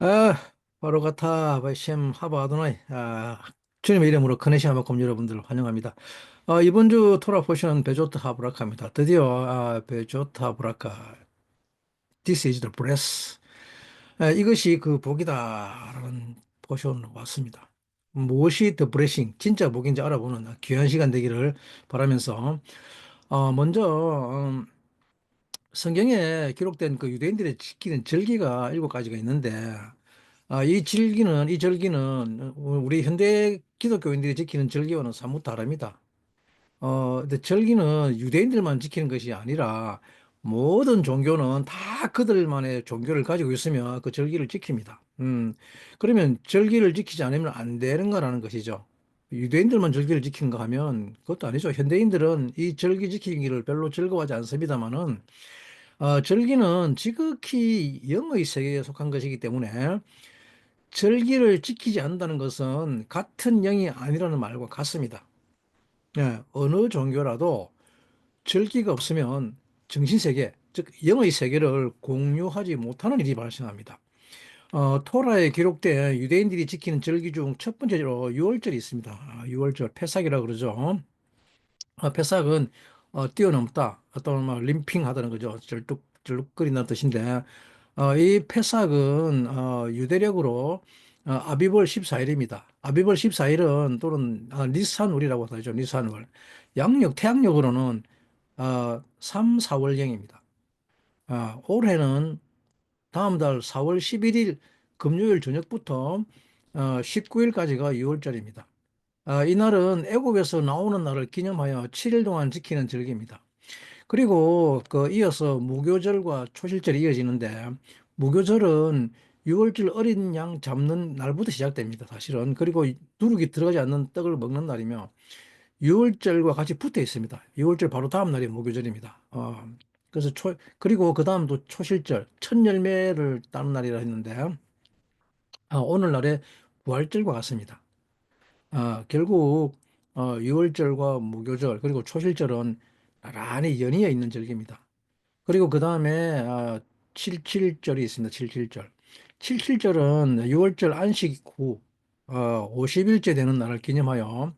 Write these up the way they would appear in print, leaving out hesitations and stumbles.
아, 바로가타 바이셴 하바 아도나이. 주님의 이름으로 크네시아 마콤 여러분들 환영합니다. 이번 주 토라 포션 베조트 하브라카입니다. 드디어 베조트 하브라카 This is the breath. 이것이 그 복이다라는 포션 왔습니다. 무엇이 더 브레싱 진짜 복인지 알아보는 귀한 시간 되기를 바라면서 먼저 성경에 기록된 그 유대인들의 지키는 절기가 7가지가 있는데, 이 절기는 우리 현대 기독교인들이 지키는 절기와는 사뭇 다릅니다. 근데 절기는 유대인들만 지키는 것이 아니라 모든 종교는 다 그들만의 종교를 가지고 있으며 그 절기를 지킵니다. 그러면 절기를 지키지 않으면 안 되는 거라는 것이죠. 유대인들만 절기를 지키는가 하면 그것도 아니죠. 현대인들은 이 절기 지키기를 별로 즐거워하지 않습니다만은, 절기는 지극히 영의 세계에 속한 것이기 때문에 절기를 지키지 않는다는 것은 같은 영이 아니라는 말과 같습니다. 예, 어느 종교라도 절기가 없으면 정신세계, 즉 영의 세계를 공유하지 못하는 일이 발생합니다. 토라에 기록된 유대인들이 지키는 절기 중 첫 번째로 유월절이 있습니다. 유월절, 페삭이라고 그러죠. 패삭은 뛰어넘다, 또는 뭐 림핑하다는 거죠. 절뚝절뚝거린다는 뜻인데, 이 패삭은 유대력으로 아비벌 14일입니다. 아비벌 14일은 또는 니산월이라고 하죠. 니산월. 양력, 태양력으로는 3, 4월경입니다. 올해는 다음 달 4월 11일 금요일 저녁부터 19일까지가 유월절입니다. 이날은 애국에서 나오는 날을 기념하여 7일 동안 지키는 절기입니다. 그리고 그 이어서 무교절과 초실절이 이어지는데, 무교절은 6월절 어린 양 잡는 날부터 시작됩니다. 사실은. 그리고 누룩이 들어가지 않는 떡을 먹는 날이며 6월절과 같이 붙어 있습니다. 6월절 바로 다음 날이 무교절입니다. 그래서 그리고 그 다음도 초실절, 첫 열매를 따는 날이라 했는데, 오늘날의 부활절과 같습니다. 결국 6월절과 무교절 그리고 초실절은 나란히 연이어 있는 절기입니다. 그리고 그 다음에 77절이 있습니다. 77절. 77절은 6월절 안식 후 50일째 되는 날을 기념하여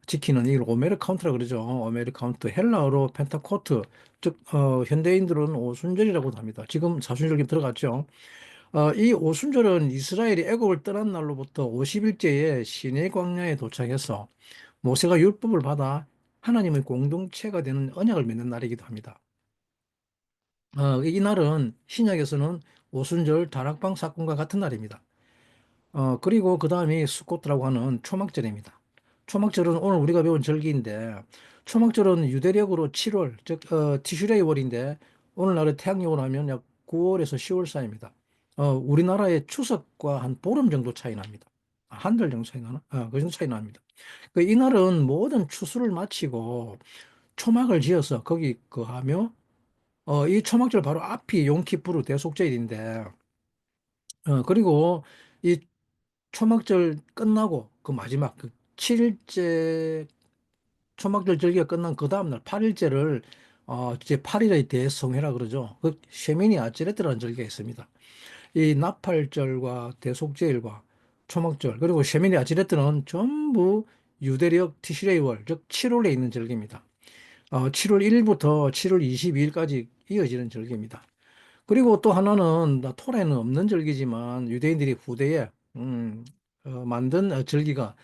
지키는, 이걸 오메르 카운트라 그러죠. 오메르 카운트. 헬라어로 펜타코트, 즉 현대인들은 오순절이라고도 합니다. 지금 사순절기 들어갔죠. 이 오순절은 이스라엘이 애굽을 떠난 날로부터 50일째에 시내 광야에 도착해서 모세가 율법을 받아 하나님의 공동체가 되는 언약을 맺는 날이기도 합니다. 이 날은 신약에서는 오순절 다락방 사건과 같은 날입니다. 그리고 그 다음이 수코트라고 하는 초막절입니다. 초막절은 오늘 우리가 배운 절기인데, 초막절은 유대력으로 7월, 즉 티슈레이 월인데 오늘날의 태양력으로 하면 약 9월에서 10월 사이입니다. 우리나라의 추석과 한 보름 정도 차이 납니다. 한 달 정도 차이 나나? 그 정도 차이 납니다. 이날은 모든 추수를 마치고 초막을 지어서 거기 하며, 이 초막절 바로 앞이 용키푸르 대속절인데, 그리고 이 초막절 끝나고 그 마지막 그 7일째 초막절 절기가 끝난 그 다음날 8일째를 이제 8일의 대성회라 그러죠. 그 쉐미니 아찌레트라는 절기가 있습니다. 이 나팔절과 대속제일과 초막절 그리고 쉐미니 아찌레트는 전부 유대력 티시레이월, 즉 7월에 있는 절기입니다. 7월 1일부터 7월 22일까지 이어지는 절기입니다. 그리고 또 하나는 토라에는 없는 절기지만 유대인들이 후대에 만든 절기가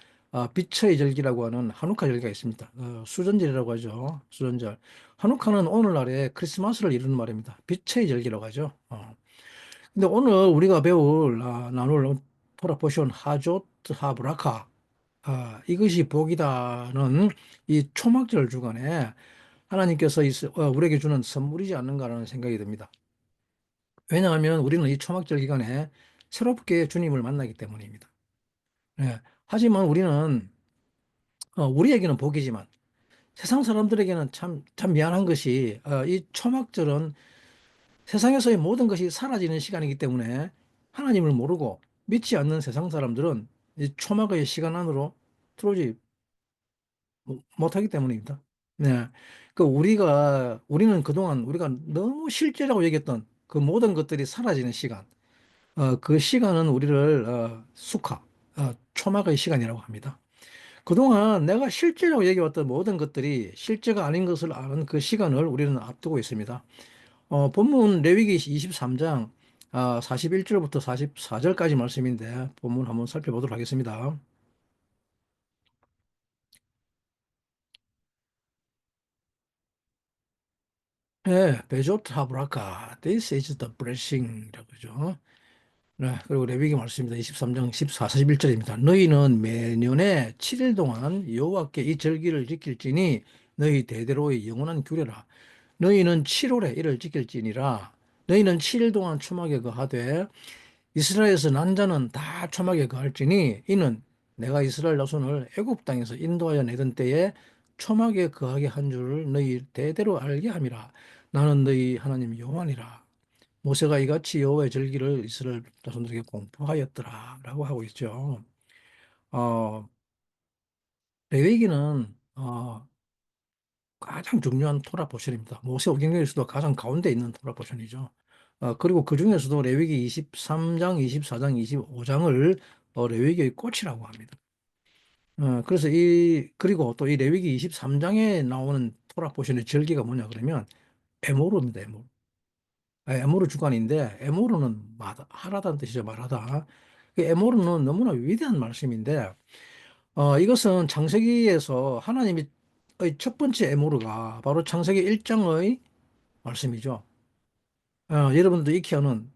빛의 절기라고 하는 한우카 절기가 있습니다. 수전절이라고 하죠. 수전절. 한우카는 오늘날의 크리스마스를 이루는 말입니다. 빛의 절기라고 하죠. 근데 오늘 우리가 나눌 토라 포션 하조트 하브라카, 이것이 복이다는 이 초막절 주간에 하나님께서 우리에게 주는 선물이지 않는가라는 생각이 듭니다. 왜냐하면 우리는 이 초막절 기간에 새롭게 주님을 만나기 때문입니다. 예. 하지만 우리는 우리에게는 복이지만 세상 사람들에게는 참 미안한 것이, 이 초막절은 세상에서의 모든 것이 사라지는 시간이기 때문에 하나님을 모르고 믿지 않는 세상 사람들은 이 초막의 시간 안으로 들어오지 못하기 때문입니다. 네. 우리는 그동안 우리가 너무 실제라고 얘기했던 그 모든 것들이 사라지는 시간, 그 시간은 우리를 수카, 초막의 시간이라고 합니다. 그동안 내가 실제라고 얘기해왔던 모든 것들이 실제가 아닌 것을 아는 그 시간을 우리는 앞두고 있습니다. 본문 레위기 23장 41절부터 44절까지 말씀인데 본문 한번 살펴보도록 하겠습니다. 네, 베조타 브라카, this is the blessing이라고 그러죠. 네, 그리고 레위기 말씀입니다. 23장 14, 41절입니다. 너희는 매년에 7일 동안 여호와께 이 절기를 지킬지니 너희 대대로의 영원한 규례라. 너희는 7월에 이를 지킬지니라. 너희는 7일 동안 초막에 거하되 이스라엘에서 난 자는 다 초막에 거할지니 이는 내가 이스라엘 자손을 애굽 땅에서 인도하여 내던 때에 초막에 거하게 한 줄을 너희 대대로 알게 함이라. 나는 너희 하나님 여호와니라. 모세가 이같이 여호와의 절기를 이스라엘 자손들에게 공포하였더라라고 하고 있죠. 어, 레위기는 가장 중요한 토라 포션입니다. 모세 오경에서도 가장 가운데 있는 토라 포션이죠. 그리고 그 중에서도 레위기 23장, 24장, 25장을 레위기의 꽃이라고 합니다. 그래서 그리고 또 이 레위기 23장에 나오는 토라 포션의 절기가 뭐냐 그러면 에모르입니다, 에모르. 에모르 주간인데 에모르는 하라다는 뜻이죠, 말하다. 그 에모르는 너무나 위대한 말씀인데 이것은 창세기에서 하나님이 첫 번째 에모르가 바로 창세기 1장의 말씀이죠. 여러분도 익히는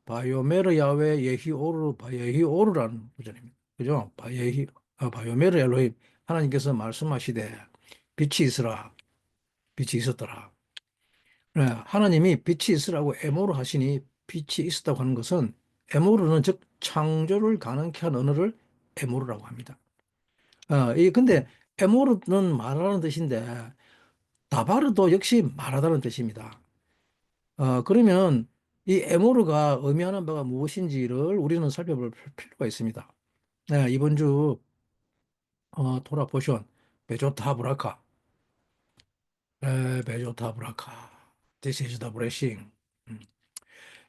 바요메르 야외 예히오르 바예히오르라는 구절입니다. 그죠? 바요메르 엘로힘 하나님께서 말씀하시되 빛이 있으라 빛이 있었더라. 네, 하나님이 빛이 있으라고 에모르 하시니 빛이 있었다고 하는 것은 에모르는 즉 창조를 가능케 한 언어를 에모르라고 합니다. 근데 에모르는 말하는 뜻인데 다바르도 역시 말하다는 뜻입니다. 그러면 이 에모르가 의미하는 바가 무엇인지를 우리는 살펴볼 필요가 있습니다. 네, 이번 주 돌아보션 베조타 브라카, 베조타 브라카, This is the blessing. 음,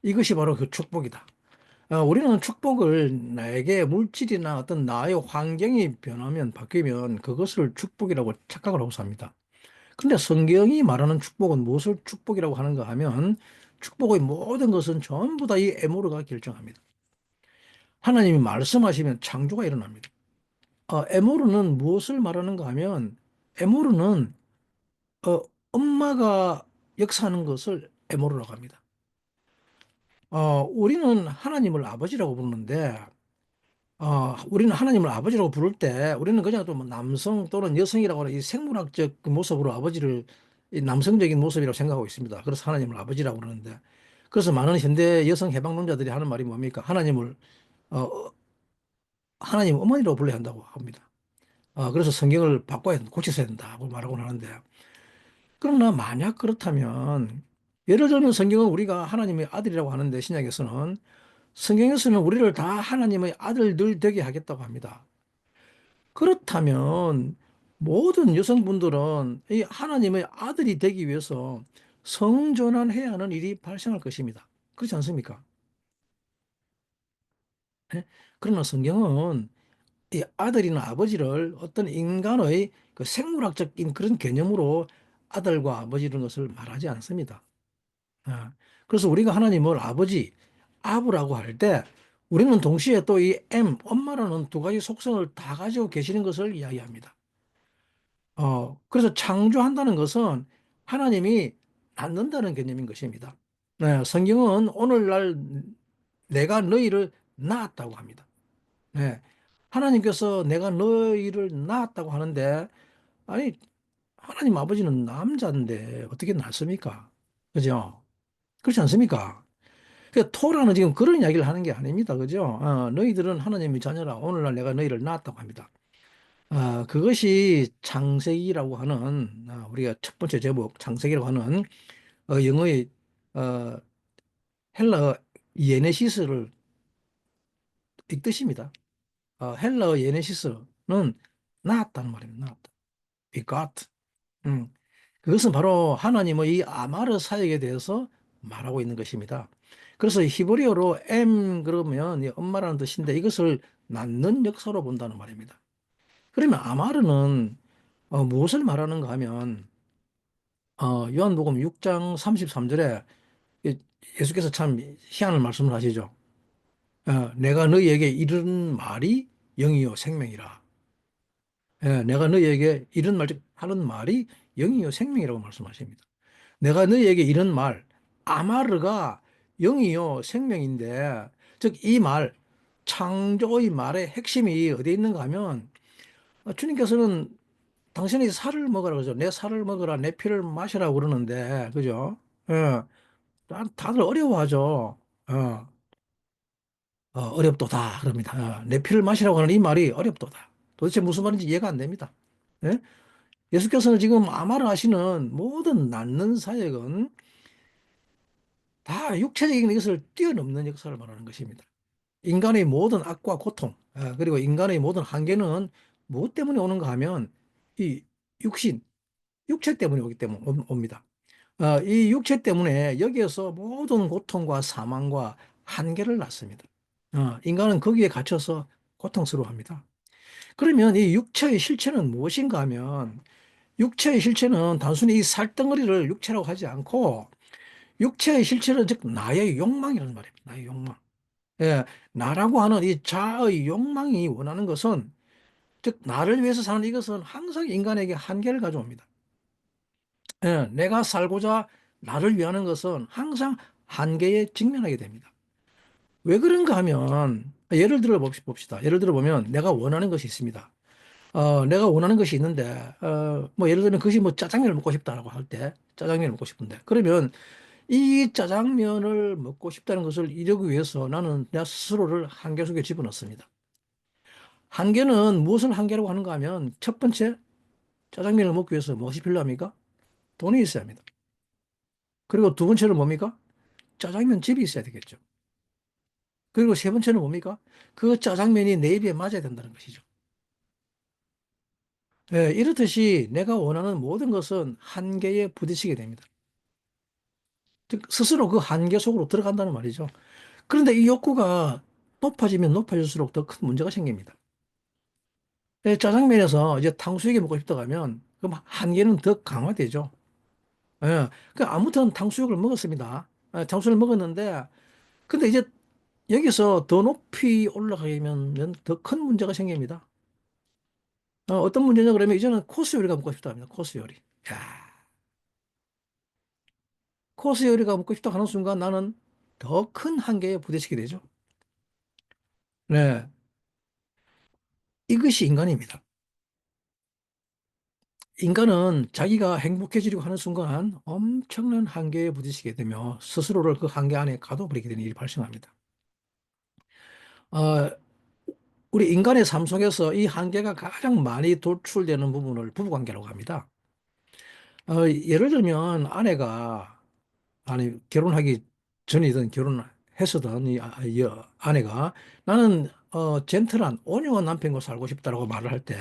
이것이 바로 그 축복이다. 우리는 축복을 나에게 물질이나 어떤 나의 환경이 변하면 바뀌면 그것을 축복이라고 착각을 하고 삽니다. 근데 성경이 말하는 축복은 무엇을 축복이라고 하는가 하면 축복의 모든 것은 전부 다 이 에모르가 결정합니다. 하나님이 말씀하시면 창조가 일어납니다. 에모르는 무엇을 말하는가 하면 에모르는 어, 엄마가 역사하는 것을 에모르라고 합니다. 우리는 하나님을 아버지라고 부르는데 우리는 하나님을 아버지라고 부를 때 우리는 그냥 또 뭐 남성 또는 여성이라고 하는 이 생물학적 그 모습으로 아버지를 이 남성적인 모습이라고 생각하고 있습니다. 그래서 하나님을 아버지라고 그러는데 그래서 많은 현대 여성 해방론자들이 하는 말이 뭡니까? 어, 하나님 어머니라고 불러야 한다고 합니다. 그래서 성경을 바꿔야 된다, 고쳐야 된다고 말하곤 하는데 그러나 만약 그렇다면 예를 들면 성경은 우리가 하나님의 아들이라고 하는데 신약에서는 성경에서는 우리를 다 하나님의 아들들 되게 하겠다고 합니다. 그렇다면 모든 여성분들은 이 하나님의 아들이 되기 위해서 성전환해야 하는 일이 발생할 것입니다. 그렇지 않습니까? 예? 그러나 성경은 이 아들이나 아버지를 어떤 인간의 그 생물학적인 그런 개념으로 아들과 아버지라는 것을 말하지 않습니다. 아, 그래서 우리가 하나님을 아버지, 아부라고 할 때 우리는 동시에 또 이 엄마라는 두 가지 속성을 다 가지고 계시는 것을 이야기합니다. 그래서 창조한다는 것은 하나님이 낳는다는 개념인 것입니다. 네, 성경은 오늘날 내가 너희를 낳았다고 합니다. 네, 하나님께서 내가 너희를 낳았다고 하는데, 아니, 하나님 아버지는 남자인데 어떻게 낳습니까? 그죠? 그렇지 않습니까? 그 토라는 지금 그런 이야기를 하는 게 아닙니다. 그죠? 너희들은 하나님의 자녀라. 오늘날 내가 너희를 낳았다고 합니다. 그것이 창세기라고 하는, 우리가 첫 번째 제목, 창세기라고 하는, 영어의, 어, 헬라어 예네시스를 읽듯입니다. 헬라어 예네시스는 낳았다는 말입니다. 낳았다. begot. 음. 그것은 바로 하나님의 이 아마르 사역에 대해서 말하고 있는 것입니다. 그래서 히브리어로 M 그러면 이 엄마라는 뜻인데 이것을 낳는 역사로 본다는 말입니다. 그러면 아마르는 무엇을 말하는가 하면 요한복음 6장 33절에 예수께서 참 희한한 말씀을 하시죠. 내가 너희에게 이른 말이 영이요 생명이라. 내가 너희에게 이런 말, 즉 하는 말이 영이요 생명이라고 말씀하십니다. 내가 너희에게 이런 말, 아마르가 영이요 생명인데, 즉 이 말, 창조의 말의 핵심이 어디에 있는가 하면 주님께서는 당신이 살을 먹으라 그러죠. 내 살을 먹으라, 내 피를 마시라고 그러는데, 그죠? 예, 다들 어려워하죠. 어렵도다 그럽니다. 내 피를 마시라고 하는 이 말이 어렵도다. 도대체 무슨 말인지 이해가 안 됩니다. 예? 예수께서는 지금 아마르 하시는 모든 낫는 사역은 다 육체적인 것을 뛰어넘는 역사를 말하는 것입니다. 인간의 모든 악과 고통, 그리고 인간의 모든 한계는 무엇 때문에 오는가 하면 이 육신, 육체 때문에 오기 때문에 옵니다. 이 육체 때문에 여기에서 모든 고통과 사망과 한계를 낳습니다. 인간은 거기에 갇혀서 고통스러워합니다. 그러면 이 육체의 실체는 무엇인가 하면 육체의 실체는 단순히 이 살덩어리를 육체라고 하지 않고 육체의 실체는 즉 나의 욕망이라는 말입니다. 나의 욕망. 예, 나라고 하는 이 자아의 욕망이 원하는 것은 즉 나를 위해서 사는 이것은 항상 인간에게 한계를 가져옵니다. 예, 내가 살고자 나를 위하는 것은 항상 한계에 직면하게 됩니다. 왜 그런가 하면 예를 들어 봅시다. 예를 들어 보면 내가 원하는 것이 있습니다. 내가 원하는 것이 있는데 뭐 예를 들면 그것이 뭐 짜장면을 먹고 싶다라고 할 때 짜장면을 먹고 싶은데 그러면 이 짜장면을 먹고 싶다는 것을 이루기 위해서 나는 내 스스로를 한계 속에 집어넣습니다. 한계는 무엇을 한계라고 하는가 하면 첫 번째 짜장면을 먹기 위해서 무엇이 필요합니까? 돈이 있어야 합니다. 그리고 두 번째는 뭡니까? 짜장면 집이 있어야 되겠죠. 그리고 세 번째는 뭡니까? 그 짜장면이 내 입에 맞아야 된다는 것이죠. 예, 이렇듯이 내가 원하는 모든 것은 한계에 부딪히게 됩니다. 즉, 스스로 그 한계 속으로 들어간다는 말이죠. 그런데 이 욕구가 높아지면 높아질수록 더 큰 문제가 생깁니다. 예, 짜장면에서 이제 탕수육이 먹고 싶다고 하면 그럼 한계는 더 강화되죠. 예, 그 아무튼 탕수육을 먹었습니다. 탕수육을 먹었는데 근데 이제 여기서 더 높이 올라가면 더 큰 문제가 생깁니다. 어떤 문제냐 그러면 이제는 코스 요리가 먹고 싶다 합니다. 코스 요리. 야, 코스 요리가 먹고 싶다 하는 순간 나는 더 큰 한계에 부딪히게 되죠. 네. 이것이 인간입니다. 인간은 자기가 행복해지려고 하는 순간 엄청난 한계에 부딪히게 되며 스스로를 그 한계 안에 가둬버리게 되는 일이 발생합니다. 어, 우리 인간의 삶 속에서 이 한계가 가장 많이 도출되는 부분을 부부관계라고 합니다. 예를 들면 아내가 아니 결혼하기 전이든 결혼했었던 이 아내가 나는 젠틀한 온유한 남편과 살고 싶다라고 말을 할 때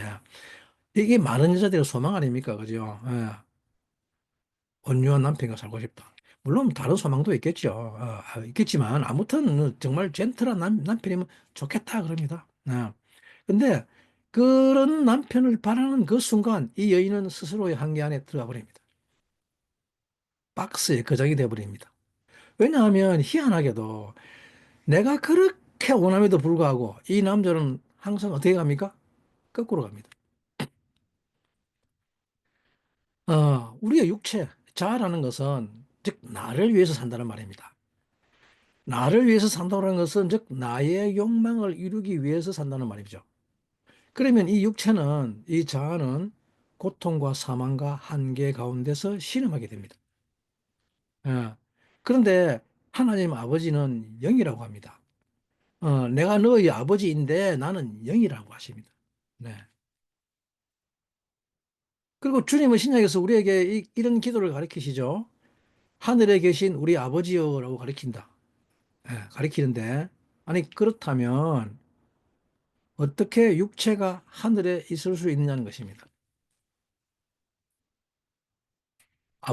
이게 많은 여자들의 소망 아닙니까? 그죠? 예, 온유한 남편과 살고 싶다. 물론 다른 소망도 있겠죠. 있겠지만 아무튼 정말 젠틀한 남편이면 좋겠다 그럽니다. 근데 그런 남편을 바라는 그 순간 이 여인은 스스로의 한계 안에 들어가 버립니다. 박스에 거장이 되어 버립니다. 왜냐하면 희한하게도 내가 그렇게 원함에도 불구하고 이 남자는 항상 어떻게 갑니까? 거꾸로 갑니다. 우리의 육체, 자아라는 것은 즉 나를 위해서 산다는 말입니다. 나를 위해서 산다는 것은 즉 나의 욕망을 이루기 위해서 산다는 말이죠. 그러면 이 육체는 이 자아는 고통과 사망과 한계 가운데서 신음하게 됩니다. 예. 그런데 하나님 아버지는 영이라고 합니다. 내가 너희 아버지인데 나는 영이라고 하십니다. 네. 그리고 주님은 신약에서 우리에게 이런 기도를 가르치시죠. 하늘에 계신 우리 아버지여라고 가르친다. 예, 가르치는데, 아니, 그렇다면 어떻게 육체가 하늘에 있을 수 있느냐는 것입니다.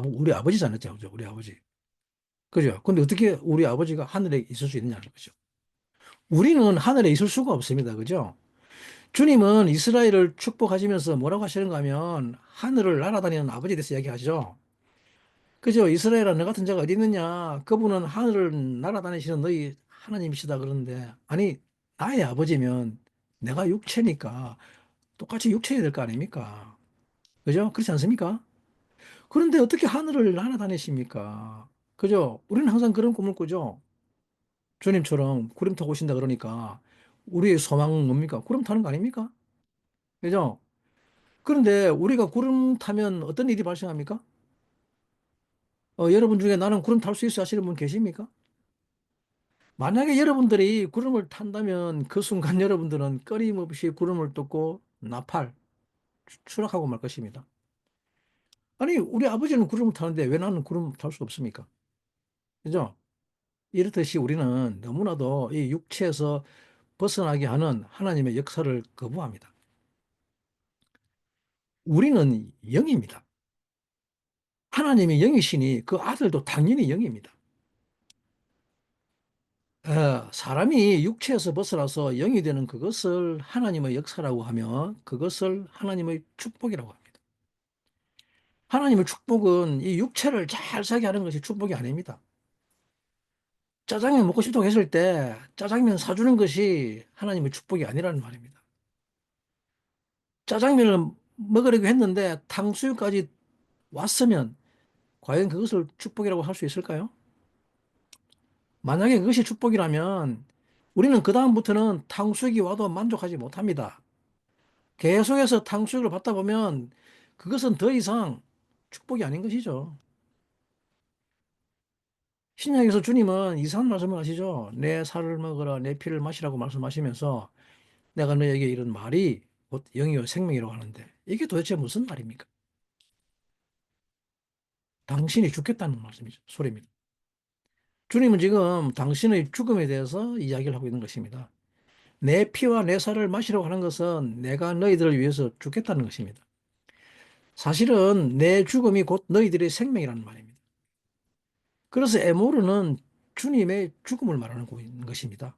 우리 아버지잖아요. 그죠? 우리 아버지. 그죠? 근데 어떻게 우리 아버지가 하늘에 있을 수 있느냐는 거죠. 우리는 하늘에 있을 수가 없습니다. 그죠? 주님은 이스라엘을 축복하시면서 뭐라고 하시는가 하면 하늘을 날아다니는 아버지에 대해서 이야기하죠. 그죠? 이스라엘아, 너 같은 자가 어디 있느냐? 그분은 하늘을 날아다니시는 너희 하나님이시다 그러는데, 아니, 나의 아버지면 내가 육체니까 똑같이 육체해야 될 거 아닙니까? 그죠? 그렇지 않습니까? 그런데 어떻게 하늘을 날아다니십니까? 그죠? 우리는 항상 그런 꿈을 꾸죠. 주님처럼 구름 타고 오신다 그러니까 우리의 소망은 뭡니까? 구름 타는 거 아닙니까? 그죠? 그런데 우리가 구름 타면 어떤 일이 발생합니까? 여러분 중에 나는 구름 탈 수 있어 하시는 분 계십니까? 만약에 여러분들이 구름을 탄다면 그 순간 여러분들은 끊임없이 구름을 뚫고 나팔, 추락하고 말 것입니다. 아니, 우리 아버지는 구름을 타는데 왜 나는 구름 탈 수 없습니까? 그죠? 이렇듯이 우리는 너무나도 이 육체에서 벗어나게 하는 하나님의 역사를 거부합니다. 우리는 영입니다. 하나님이 영이시니 그 아들도 당연히 영입니다. 사람이 육체에서 벗어나서 영이 되는 그것을 하나님의 역사라고 하며 그것을 하나님의 축복이라고 합니다. 하나님의 축복은 이 육체를 잘 살게 하는 것이 축복이 아닙니다. 짜장면 먹고 싶다고 했을 때 짜장면 사주는 것이 하나님의 축복이 아니라는 말입니다. 짜장면을 먹으려고 했는데 탕수육까지 왔으면 과연 그것을 축복이라고 할 수 있을까요? 만약에 그것이 축복이라면 우리는 그다음부터는 탕수육이 와도 만족하지 못합니다. 계속해서 탕수육을 받다 보면 그것은 더 이상 축복이 아닌 것이죠. 신약에서 주님은 이상한 말씀을 하시죠. 내 살을 먹으라, 내 피를 마시라고 말씀하시면서 내가 너에게 이런 말이 곧 영이요 생명이라고 하는데 이게 도대체 무슨 말입니까? 당신이 죽겠다는 말씀이죠. 소리입니다. 주님은 지금 당신의 죽음에 대해서 이야기를 하고 있는 것입니다. 내 피와 내 살을 마시라고 하는 것은 내가 너희들을 위해서 죽겠다는 것입니다. 사실은 내 죽음이 곧 너희들의 생명이라는 말입니다. 그래서 에모르는 주님의 죽음을 말하는 것입니다.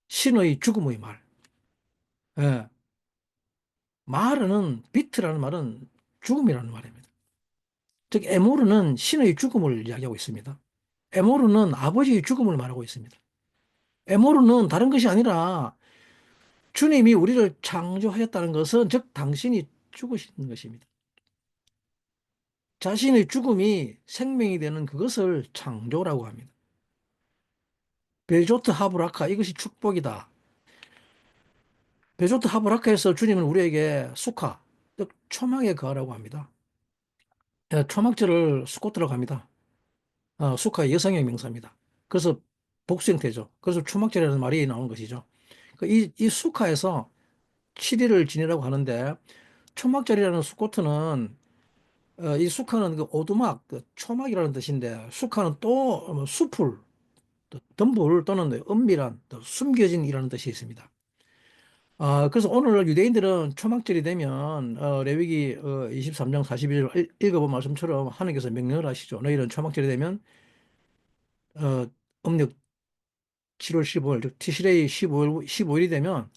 신의 죽음의 말. 예. 마르는 비트라는 말은 죽음이라는 말입니다. 즉 에모르는 신의 죽음을 이야기하고 있습니다. 에모르는 아버지의 죽음을 말하고 있습니다. 에모르는 다른 것이 아니라 주님이 우리를 창조하셨다는 것은 즉 당신이 죽으신 것입니다. 자신의 죽음이 생명이 되는 그것을 창조라고 합니다. 베조트 하브라카 이것이 축복이다. 베조트 하브라카에서 주님은 우리에게 수카, 즉 초막에 거하라고 합니다. 초막절을 수코트라고 합니다. 수카의 여성의 명사입니다. 그래서 복수 형태죠. 그래서 초막절이라는 말이 나온 것이죠. 이 수카에서 7일을 지내라고 하는데 초막절이라는 수코트는 이 수카는 그 오두막, 그 초막이라는 뜻인데 수카는 또 숲을, 또 덤불 또는 은밀한, 또 숨겨진이라는 뜻이 있습니다. 그래서 오늘 유대인들은 초막절이 되면 레위기 23장 42절 읽어본 말씀처럼 하나님께서 명령을 하시죠. 너희는 초막절이 되면 어, 음력 7월 15일, 즉 티시레이 15일이 되면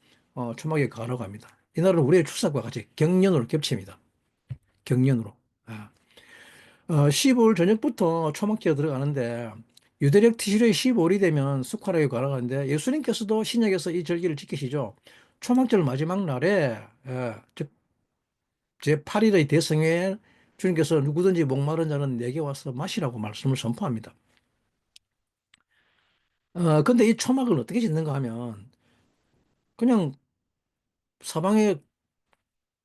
초막에 가라고 합니다. 이날은 우리의 추석과 같이 경년으로 겹칩니다. 경년으로. 아. 15일 저녁부터 초막제가 들어가는데 유대력 티시레이 15일이 되면 숙화라에 가라가는데 예수님께서도 신약에서 이 절기를 지키시죠. 초막절 마지막 날에 즉 제8일의 대성회에 주님께서 누구든지 목마른 자는 내게 와서 마시라고 말씀을 선포합니다. 근데 이 초막을 어떻게 짓는가 하면 그냥 사방에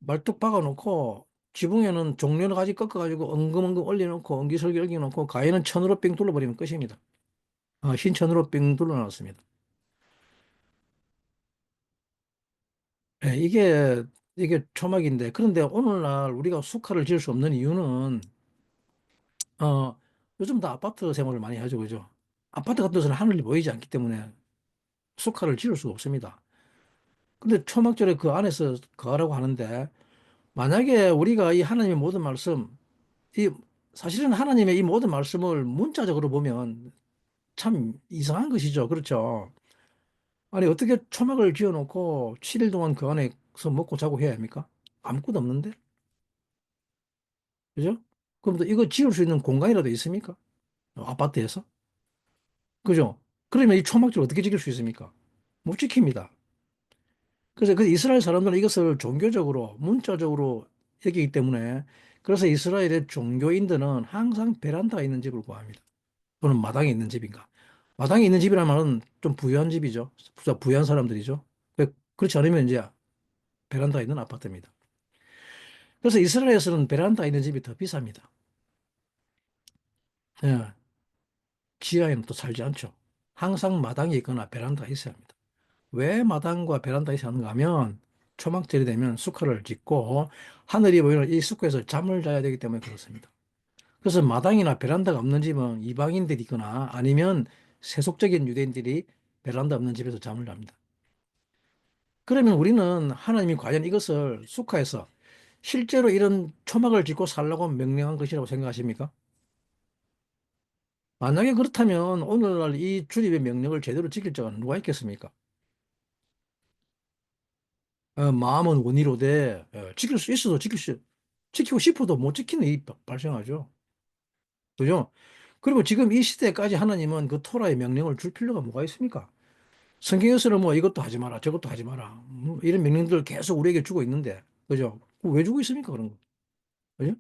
말뚝 박아놓고 지붕에는 종려를 가지 꺾어가지고 엉금엉금 올려놓고 엉기설기 엉겨놓고 가위는 천으로 빙 둘러버리면 끝입니다. 흰 천으로 빙 둘러놨습니다. 예, 이게 초막인데 그런데 오늘날 우리가 수카를 지을 수 없는 이유는 어, 요즘 다 아파트 생활을 많이 하죠, 그죠? 아파트 같은 데서는 하늘이 보이지 않기 때문에 수카를 지을 수가 없습니다. 근데 초막절에 그 안에서 거하라고 하는데 만약에 우리가 이 하나님의 모든 말씀, 이 사실은 하나님의 이 모든 말씀을 문자적으로 보면 참 이상한 것이죠. 그렇죠? 아니, 어떻게 초막을 지어놓고 7일 동안 그 안에서 먹고 자고 해야 합니까? 아무것도 없는데? 그죠? 그럼 또 이거 지을 수 있는 공간이라도 있습니까? 아파트에서? 그죠? 그러면 이 초막지를 어떻게 지킬 수 있습니까? 못 지킵니다. 그래서 그 이스라엘 사람들은 이것을 종교적으로, 문자적으로 여기기 때문에 그래서 이스라엘의 종교인들은 항상 베란다가 있는 집을 구합니다. 또는 마당에 있는 집인가. 마당에 있는 집이라는 말은 좀 부유한 집이죠. 부유한 사람들이죠. 그렇지 않으면 이제 베란다에 있는 아파트입니다. 그래서 이스라엘에서는 베란다에 있는 집이 더 비쌉니다. 예, 지하에는 또 살지 않죠. 항상 마당에 있거나 베란다에 있어야 합니다. 왜 마당과 베란다에 사는가 하면 초막절이 되면 수카를 짓고 하늘이 보이는 이 수카에서 잠을 자야 되기 때문에 그렇습니다. 그래서 마당이나 베란다가 없는 집은 이방인들이 있거나 아니면 세속적인 유대인들이 베란다 없는 집에서 잠을 잡니다. 그러면 우리는 하나님이 과연 이것을 수카에서 실제로 이런 초막을 짓고 살라고 명령한 것이라고 생각하십니까? 만약에 그렇다면 오늘날 이 주님의 명령을 제대로 지킬 자가 누가 있겠습니까? 마음은 원이로되 지킬 수 있어도 지키고 싶어도 못 지키는 일이 발생하죠. 그죠? 그리고 지금 이 시대까지 하나님은 그 토라의 명령을 줄 필요가 뭐가 있습니까? 성경에서는 뭐 이것도 하지 마라, 저것도 하지 마라. 이런 명령들을 계속 우리에게 주고 있는데, 그죠? 왜 주고 있습니까? 그런 거. 그죠?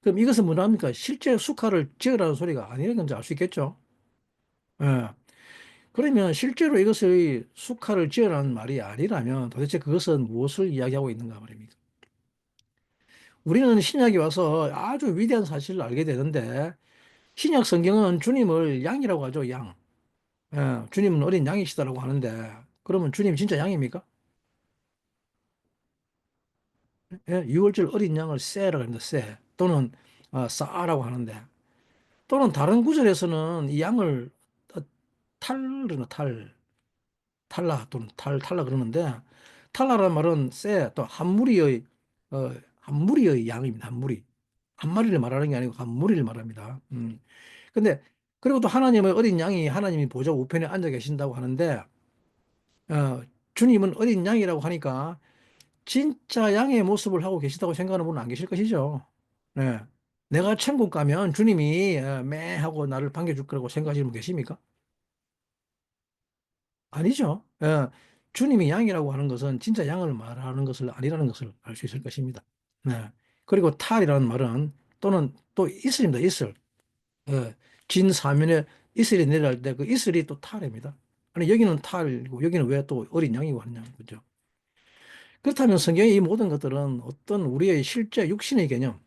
그럼 이것은 뭐랍니까? 실제 수카를 지으라는 소리가 아니라는 건지 알 수 있겠죠? 예. 그러면 실제로 이것의 수카를 지으라는 말이 아니라면 도대체 그것은 무엇을 이야기하고 있는가 말입니까? 우리는 신약에 와서 아주 위대한 사실을 알게 되는데 신약 성경은 주님을 양이라고 하죠, 양. 주님은 어린 양이시다라고 하는데 그러면 주님 진짜 양입니까? 예, 6월절 어린 양을 세라고 합니다, 세. 또는 싸라고 하는데 또는 다른 구절에서는 이 양을 어, 탈르나 탈라 또는 탈라 그러는데 탈라라는 말은 새, 또 한 무리의 양입니다. 한 무리. 한 마리를 말하는 게 아니고 한 무리를 말합니다. 근데 그리고 또 하나님의 어린 양이 하나님이 보좌 우편에 앉아 계신다고 하는데 주님은 어린 양이라고 하니까 진짜 양의 모습을 하고 계시다고 생각하는 분은 안 계실 것이죠. 네. 내가 천국 가면 주님이 매 하고 나를 반겨줄 거라고 생각하시는 분 계십니까? 아니죠. 주님이 양이라고 하는 것은 진짜 양을 말하는 것을 아니라는 것을 알 수 있을 것입니다. 네. 그리고 탈이라는 말은 또는 또 이슬입니다. 이슬. 예. 진 사면에 이슬이 내려갈 때 그 이슬이 또 탈입니다. 아니 여기는 탈이고 여기는 왜 또 어린 양이고 하느냐 그죠. 그렇다면 성경의 이 모든 것들은 어떤 우리의 실제 육신의 개념,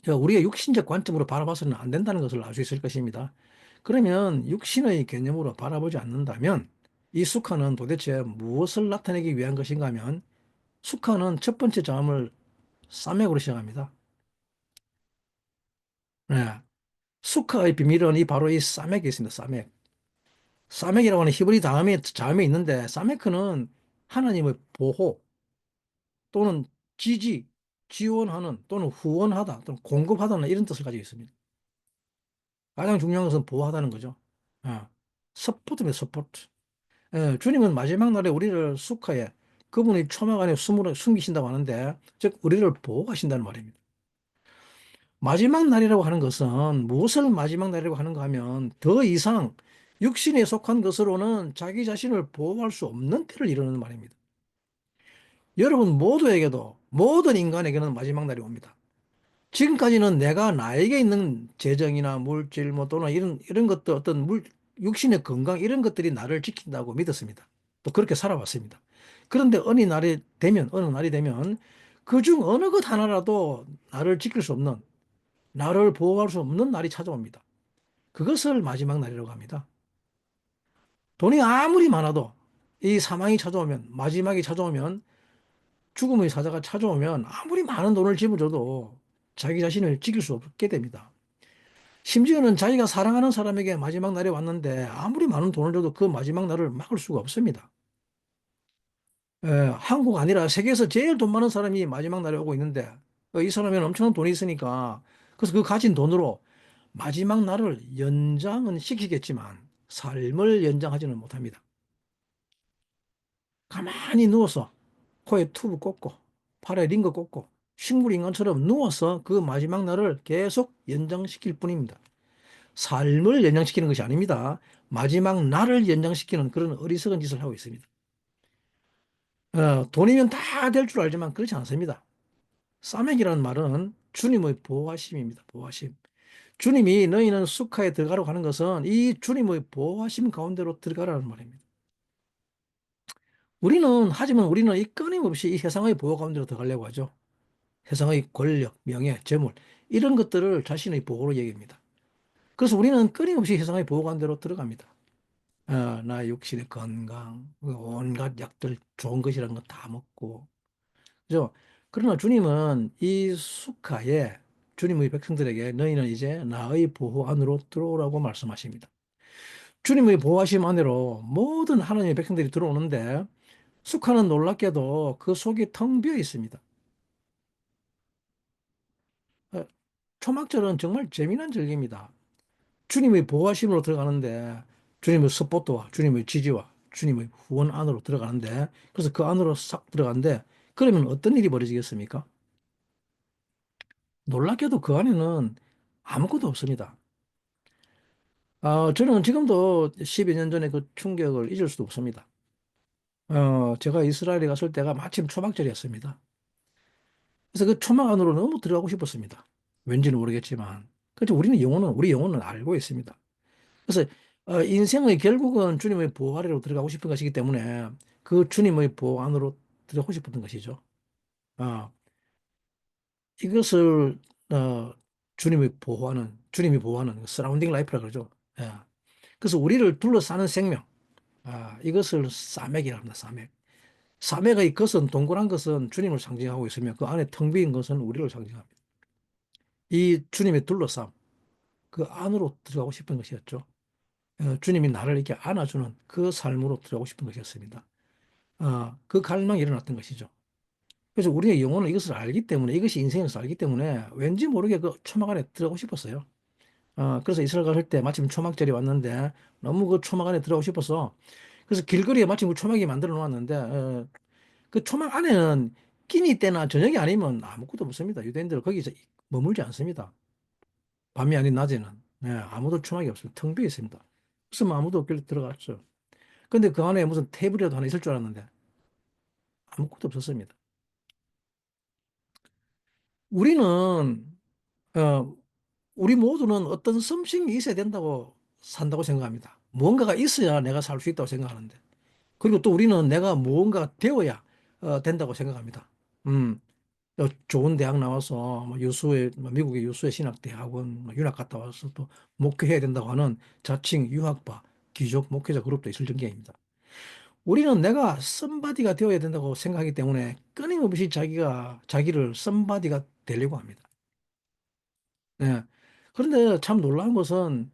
우리의 육신적 관점으로 바라봐서는 안 된다는 것을 알 수 있을 것입니다. 그러면 육신의 개념으로 바라보지 않는다면 이 수카는 도대체 무엇을 나타내기 위한 것인가 하면 수카는 첫 번째 장음을 사맥으로 시작합니다. 네. 수카의 비밀은 이 바로 이 사맥에 있습니다. 사맥. 사맥이라고 하는 히브리 자음에 있는데 사메크는 하나님의 보호 또는 지지, 지원하는 또는 후원하다 또는 공급하다는 이런 뜻을 가지고 있습니다. 가장 중요한 것은 보호하다는 거죠. 서포트입니다. 서포트. 주님은 마지막 날에 우리를 수카에 그분이 초막 안에 숨기신다고 하는데 즉 우리를 보호하신다는 말입니다. 마지막 날이라고 하는 것은 무엇을 마지막 날이라고 하는가 하면 더 이상 육신에 속한 것으로는 자기 자신을 보호할 수 없는 때를 이루는 말입니다. 여러분 모두에게도 모든 인간에게는 마지막 날이 옵니다. 지금까지는 내가 나에게 있는 재정이나 물질 뭐 또는 이런 것들 어떤 육신의 건강 이런 것들이 나를 지킨다고 믿었습니다. 또 그렇게 살아왔습니다. 그런데 어느 날이 되면 그중 어느 것 하나라도 나를 지킬 수 없는 나를 보호할 수 없는 날이 찾아옵니다. 그것을 마지막 날이라고 합니다. 돈이 아무리 많아도 이 사망이 찾아오면 마지막이 찾아오면 죽음의 사자가 찾아오면 아무리 많은 돈을 집어줘도 자기 자신을 지킬 수 없게 됩니다. 심지어는 자기가 사랑하는 사람에게 마지막 날이 왔는데 아무리 많은 돈을 줘도 그 마지막 날을 막을 수가 없습니다. 한국 아니라 세계에서 제일 돈 많은 사람이 마지막 날에 오고 있는데 이 사람은 엄청난 돈이 있으니까 그래서 그 가진 돈으로 마지막 날을 연장은 시키겠지만 삶을 연장하지는 못합니다. 가만히 누워서 코에 튜브 꽂고 팔에 링거 꽂고 식물인간처럼 누워서 그 마지막 날을 계속 연장시킬 뿐입니다. 삶을 연장시키는 것이 아닙니다. 마지막 날을 연장시키는 그런 어리석은 짓을 하고 있습니다. 돈이면 다 될 줄 알지만 그렇지 않습니다. 싸매기라는 말은 주님의 보호하심입니다. 보호하심. 주님이 너희는 수카에 들어가라고 하는 것은 이 주님의 보호하심 가운데로 들어가라는 말입니다. 하지만 우리는 이 끊임없이 이 세상의 보호 가운데로 들어가려고 하죠. 세상의 권력, 명예, 재물, 이런 것들을 자신의 보호로 여깁니다. 그래서 우리는 끊임없이 세상의 보호 가운데로 들어갑니다. 나 육신의 건강, 온갖 약들 좋은 것이라는 거 다 먹고, 그죠? 그러나 주님은 이 수카에 주님의 백성들에게 너희는 이제 나의 보호 안으로 들어오라고 말씀하십니다. 주님의 보호하심 안으로 모든 하나님의 백성들이 들어오는데 수카는 놀랍게도 그 속이 텅 비어 있습니다. 어, 초막절은 정말 재미난 절기입니다. 주님의 보호하심으로 들어가는데 주님의 서포트와 주님의 지지와 주님의 후원 안으로 들어가는데 그래서 그 안으로 싹 들어가는데 그러면 어떤 일이 벌어지겠습니까? 놀랍게도 그 안에는 아무것도 없습니다. 저는 지금도 12년 전에 그 충격을 잊을 수도 없습니다. 제가 이스라엘에 갔을 때가 마침 초막절이었습니다. 그래서 그 초막 안으로 너무 들어가고 싶었습니다. 왠지는 모르겠지만. 그렇죠. 우리 영혼은 알고 있습니다. 그래서 인생의 결국은 주님의 보호 아래로 들어가고 싶은 것이기 때문에 그 주님의 보호 안으로 들어가고 싶었던 것이죠. 아, 이것을 주님이 보호하는 서라운딩 라이프라 그러죠. 예. 그래서 우리를 둘러싸는 생명, 이것을 사맥이라 합니다. 사맥. 사맥의 것은 동그란 것은 주님을 상징하고 있으며 그 안에 텅 빈 것은 우리를 상징합니다. 이 주님의 둘러싸 그 안으로 들어가고 싶은 것이었죠. 주님이 나를 이렇게 안아주는 그 삶으로 들어가고 싶은 것이었습니다. 그 갈망이 일어났던 것이죠. 그래서 우리의 영혼은 이것을 알기 때문에 이것이 인생에서 알기 때문에 왠지 모르게 그 초막 안에 들어가고 싶었어요. 그래서 이스라엘 갈 때 마침 초막절이 왔는데 너무 그 초막 안에 들어가고 싶어서 그래서 길거리에 마침 그 초막이 만들어 놓았는데 그 초막 안에는 끼니 때나 저녁이 아니면 아무것도 없습니다. 유대인들 거기서 머물지 않습니다. 밤이 아닌 낮에는. 네, 아무도 초막이 없습니다. 텅 비어 있습니다. 그래서 뭐 아무도 없길래 들어갔죠. 근데 그 안에 무슨 테이블이라도 하나 있을 줄 알았는데 아무것도 없었습니다. 우리는 어, 우리 모두는 어떤 썸씽이 있어야 된다고 산다고 생각합니다. 무언가가 있어야 내가 살 수 있다고 생각하는데. 그리고 또 우리는 내가 무언가가 되어야 된다고 생각합니다. 음, 좋은 대학 나와서 뭐 미국의 유수의 신학대학원 유학 갔다 와서 또 목회해야 된다고 하는 자칭 유학파 귀족 목회자 그룹도 있을 정도입니다. 우리는 내가 썸바디가 되어야 된다고 생각하기 때문에 끊임없이 자기를 썸바디가 되려고 합니다. 네. 그런데 참 놀라운 것은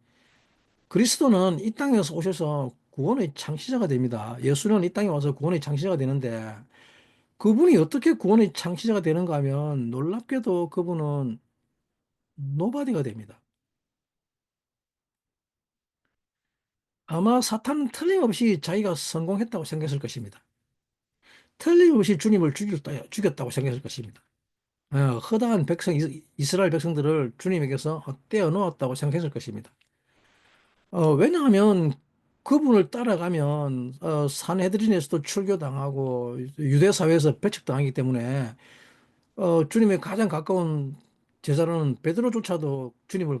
그리스도는 이 땅에서 오셔서 구원의 창시자가 됩니다. 예수는 이 땅에 와서 구원의 창시자가 되는데 그분이 어떻게 구원의 창시자가 되는가 하면 놀랍게도 그분은 노바디가 됩니다. 아마 사탄은 틀림없이 자기가 성공했다고 생각했을 것입니다. 틀림없이 주님을 죽였다고 생각했을 것입니다. 허다한 이스라엘 백성들을 주님에게서 떼어 놓았다고 생각했을 것입니다. 왜냐하면 그분을 따라가면 산헤드린에서도 출교당하고 유대 사회에서 배척당하기 때문에 주님의 가장 가까운 제자로는 베드로조차도 주님을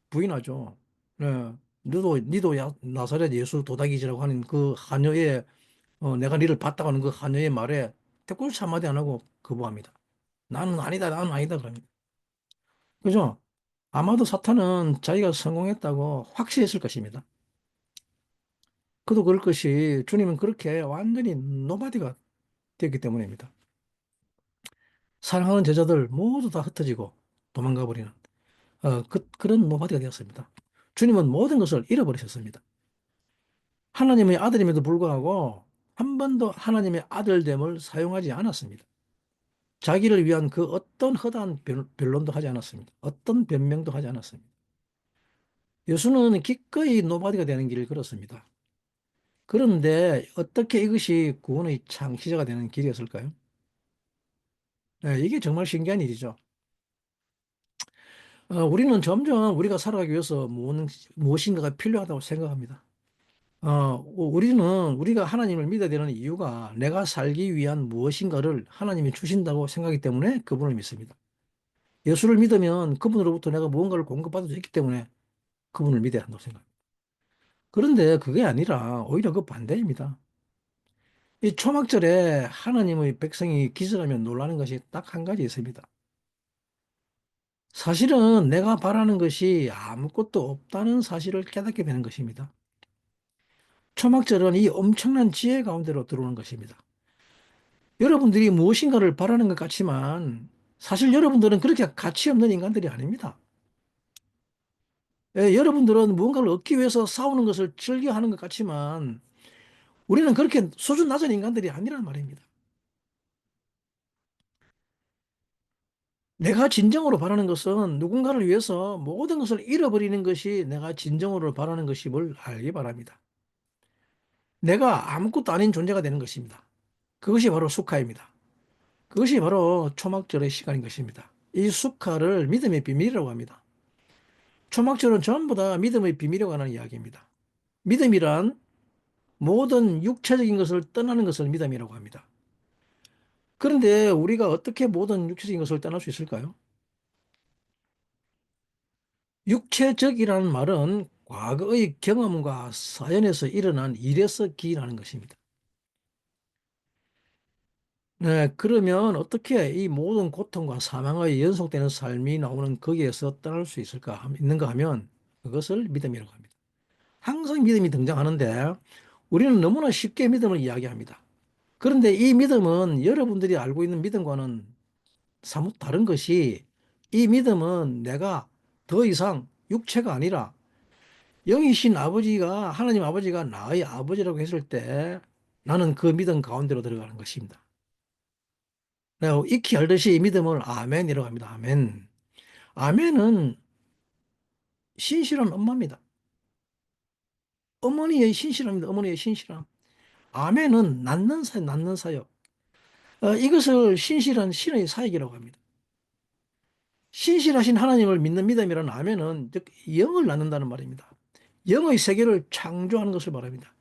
부인하죠. 네. 니도 나사렛 예수 도닥이지라고 하는 그 하녀의 내가 니를 봤다고 하는 그 하녀의 말에 대꾸조차 한마디 안 하고 거부합니다. 나는 아니다 그럽니다. 그죠? 아마도 사탄은 자기가 성공했다고 확신했을 것입니다. 그도 그럴 것이 주님은 그렇게 완전히 노바디가 되었기 때문입니다. 사랑하는 제자들 모두 다 흩어지고 도망가 버리는 그런 노바디가 되었습니다. 주님은 모든 것을 잃어버리셨습니다. 하나님의 아들임에도 불구하고 한 번도 하나님의 아들됨을 사용하지 않았습니다. 자기를 위한 그 어떤 허다한 변론도 하지 않았습니다. 어떤 변명도 하지 않았습니다. 예수는 기꺼이 노바디가 되는 길을 걸었습니다. 그런데 어떻게 이것이 구원의 창시자가 되는 길이었을까요? 네, 이게 정말 신기한 일이죠. 우리는 점점 우리가 살아가기 위해서 무엇인가가 필요하다고 생각합니다. 우리가 하나님을 믿어야 되는 이유가 내가 살기 위한 무엇인가를 하나님이 주신다고 생각하기 때문에 그분을 믿습니다. 예수를 믿으면 그분으로부터 내가 무언가를 공급받을 수 있기 때문에 그분을 믿어야 한다고 생각합니다. 그런데 그게 아니라 오히려 그 반대입니다. 이 초막절에 하나님의 백성이 기절하면 놀라는 것이 딱 한 가지 있습니다. 사실은 내가 바라는 것이 아무것도 없다는 사실을 깨닫게 되는 것입니다. 초막절은 이 엄청난 지혜 가운데로 들어오는 것입니다. 여러분들이 무엇인가를 바라는 것 같지만 사실 여러분들은 그렇게 가치 없는 인간들이 아닙니다. 여러분들은 무언가를 얻기 위해서 싸우는 것을 즐겨하는 것 같지만 우리는 그렇게 수준 낮은 인간들이 아니란 말입니다. 내가 진정으로 바라는 것은 누군가를 위해서 모든 것을 잃어버리는 것이 내가 진정으로 바라는 것임을 알기 바랍니다. 내가 아무것도 아닌 존재가 되는 것입니다. 그것이 바로 수카입니다. 그것이 바로 초막절의 시간인 것입니다. 이 수카를 믿음의 비밀이라고 합니다. 초막절은 전부 다 믿음의 비밀에 관한 이야기입니다. 믿음이란 모든 육체적인 것을 떠나는 것을 믿음이라고 합니다. 그런데 우리가 어떻게 모든 육체적인 것을 떠날 수 있을까요? 육체적이라는 말은 과거의 경험과 사연에서 일어난 일에서 기인하는 것입니다. 네, 그러면 어떻게 이 모든 고통과 사망의 연속되는 삶이 나오는 거기에서 떠날 수 있는가 하면 그것을 믿음이라고 합니다. 항상 믿음이 등장하는데 우리는 너무나 쉽게 믿음을 이야기합니다. 그런데 이 믿음은 여러분들이 알고 있는 믿음과는 사뭇 다른 것이 이 믿음은 내가 더 이상 육체가 아니라 영이신 아버지가 하나님 아버지가 나의 아버지라고 했을 때 나는 그 믿음 가운데로 들어가는 것입니다. 내가 익히 알듯이 이 믿음을 아멘이라고 합니다. 아멘. 아멘은 신실한 엄마입니다. 어머니의 신실함입니다. 어머니의 신실함. 아멘은 낳는 사역. 이것을 신실한 신의 사역이라고 합니다. 신실하신 하나님을 믿는 믿음이라는 아멘은 즉 영을 낳는다는 말입니다. 영의 세계를 창조하는 것을 말합니다.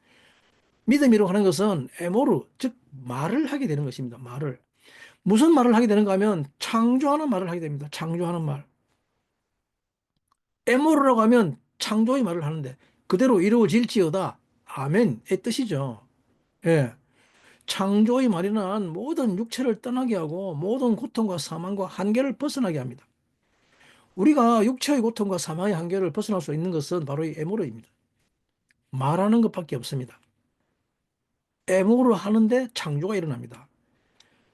믿음이라고 하는 것은 에모르, 즉 말을 하게 되는 것입니다. 말을. 무슨 말을 하게 되는가 하면 창조하는 말을 하게 됩니다. 창조하는 말. 에모르라고 하면 창조의 말을 하는데 그대로 이루어질지어다. 아멘의 뜻이죠. 예. 창조의 말이란 모든 육체를 떠나게 하고 모든 고통과 사망과 한계를 벗어나게 합니다. 우리가 육체의 고통과 사망의 한계를 벗어날 수 있는 것은 바로 이 에모르입니다. 말하는 것밖에 없습니다. 에모르 하는데 창조가 일어납니다.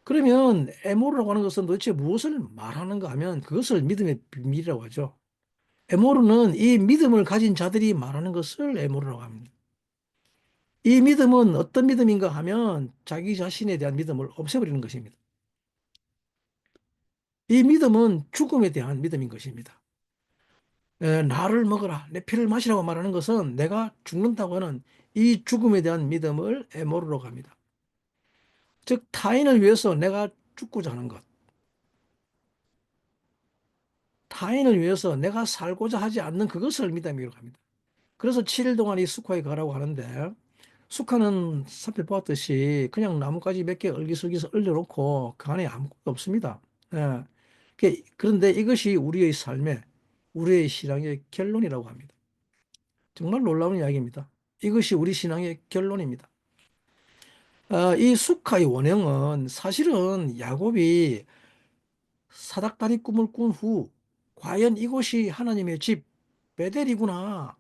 그러면 에모르라고 하는 것은 도대체 무엇을 말하는가 하면 그것을 믿음의 비밀이라고 하죠. 에모르는 이 믿음을 가진 자들이 말하는 것을 에모르라고 합니다. 이 믿음은 어떤 믿음인가 하면 자기 자신에 대한 믿음을 없애버리는 것입니다. 이 믿음은 죽음에 대한 믿음인 것입니다. 나를 먹어라, 내 피를 마시라고 말하는 것은 내가 죽는다고 하는 이 죽음에 대한 믿음을 에모르로 합니다. 즉, 타인을 위해서 내가 죽고자 하는 것, 타인을 위해서 내가 살고자 하지 않는 그것을 믿음이라고 합니다. 그래서 7일 동안 이 숙화에 가라고 하는데, 숙화는 살펴 보았듯이 그냥 나뭇가지 몇 개 얼기설기서 얼려놓고 그 안에 아무것도 없습니다. 예. 그런데 이것이 우리의 삶의, 우리의 신앙의 결론이라고 합니다. 정말 놀라운 이야기입니다. 이것이 우리 신앙의 결론입니다. 이 숙화의 원형은 사실은 야곱이 사닥다리 꿈을 꾼 후, 과연 이곳이 하나님의 집, 베델이구나.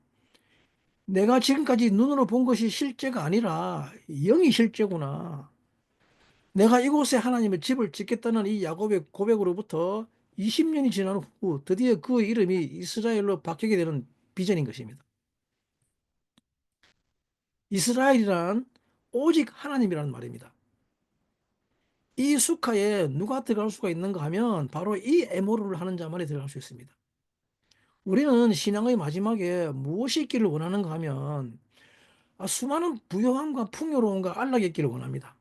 내가 지금까지 눈으로 본 것이 실제가 아니라 영이 실제구나. 내가 이곳에 하나님의 집을 짓겠다는 이 야곱의 고백으로부터 20년이 지난 후 드디어 그 이름이 이스라엘로 바뀌게 되는 비전인 것입니다. 이스라엘이란 오직 하나님이라는 말입니다. 이 수카에 누가 들어갈 수가 있는가 하면 바로 이 에모르를 하는 자만이 들어갈 수 있습니다. 우리는 신앙의 마지막에 무엇이 있기를 원하는가 하면 수많은 부요함과 풍요로움과 안락이 있기를 원합니다.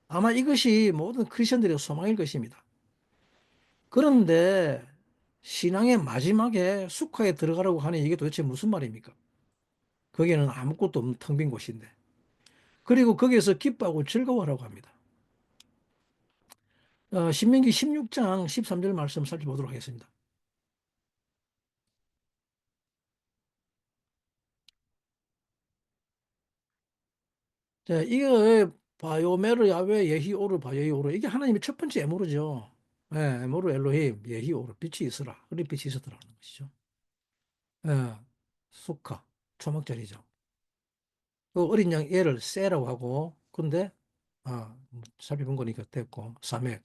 아마 이것이 모든 크리스천들의 소망일 것입니다. 그런데 신앙의 마지막에 수카에 들어가라고 하니 이게 도대체 무슨 말입니까? 거기에는 아무것도 없는 텅 빈 곳인데. 그리고 거기에서 기뻐하고 즐거워하라고 합니다. 신명기 16장 13절 말씀 살펴보도록 하겠습니다. 자, 이거 바요메르 야외 예히오르 바요히오르 이게 하나님의 첫 번째 에모르죠. 예, 에모르 엘로힘 예히오르 빛이 있으라. 그리 빛이 있었더라는 것이죠. 예, 수카 초막절이죠. 그 어린 양 얘를 세라고 하고 근데 살펴본 거니까 됐고 사맥.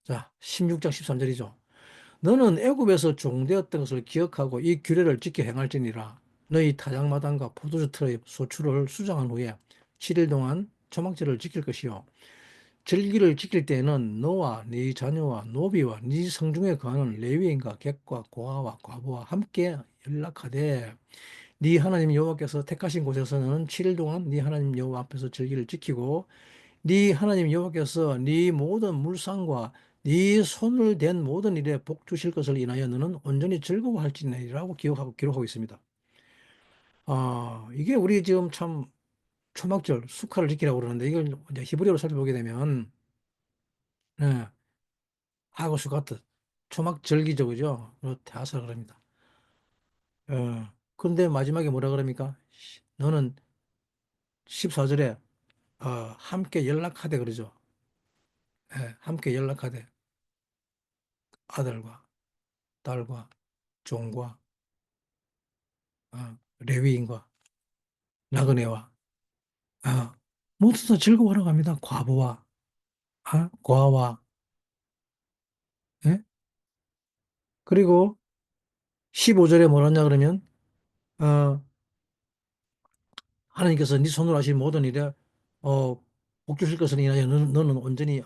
자, 16장 13절이죠. 너는 애굽에서 종되었던 것을 기억하고 이 규례를 지켜 행할지니라. 너희 타작마당과 포도주 틀의 소출을 수정한 후에 7일 동안 초막절을 지킬 것이요. 절기를 지킬 때에는 너와 네 자녀와 노비와 네 성중에 거하는 레위인과 객과 고아와 과부와 함께 연락하되 네 하나님 여호와께서 택하신 곳에서는 7일 동안 네 하나님 여호와 앞에서 절기를 지키고 네 하나님 여호와께서 네 모든 물상과 네 손을 댄 모든 일에 복 주실 것을 인하여 너는 온전히 즐거워할지니라고 기록하고 있습니다. 이게 우리 지금 참 초막절 수카를 지키라고 그러는데 이걸 이제 히브리어로 살펴보게 되면 예, 하고 수가트 초막절기죠, 그죠? 대하사 그럽니다. 근데 마지막에 뭐라 그럽니까? 너는 14절에 함께 연락하되 그러죠. 예, 함께 연락하되 아들과 딸과 종과 레위인과 나그네와 어, 모두 다 즐거워하라고 합니다. 과부와 고아와 예? 그리고 15절에 뭐라냐 그러면 어, 하나님께서 네 손으로 하신 모든 일에 어, 복 주실 것을 인하여 너는 온전히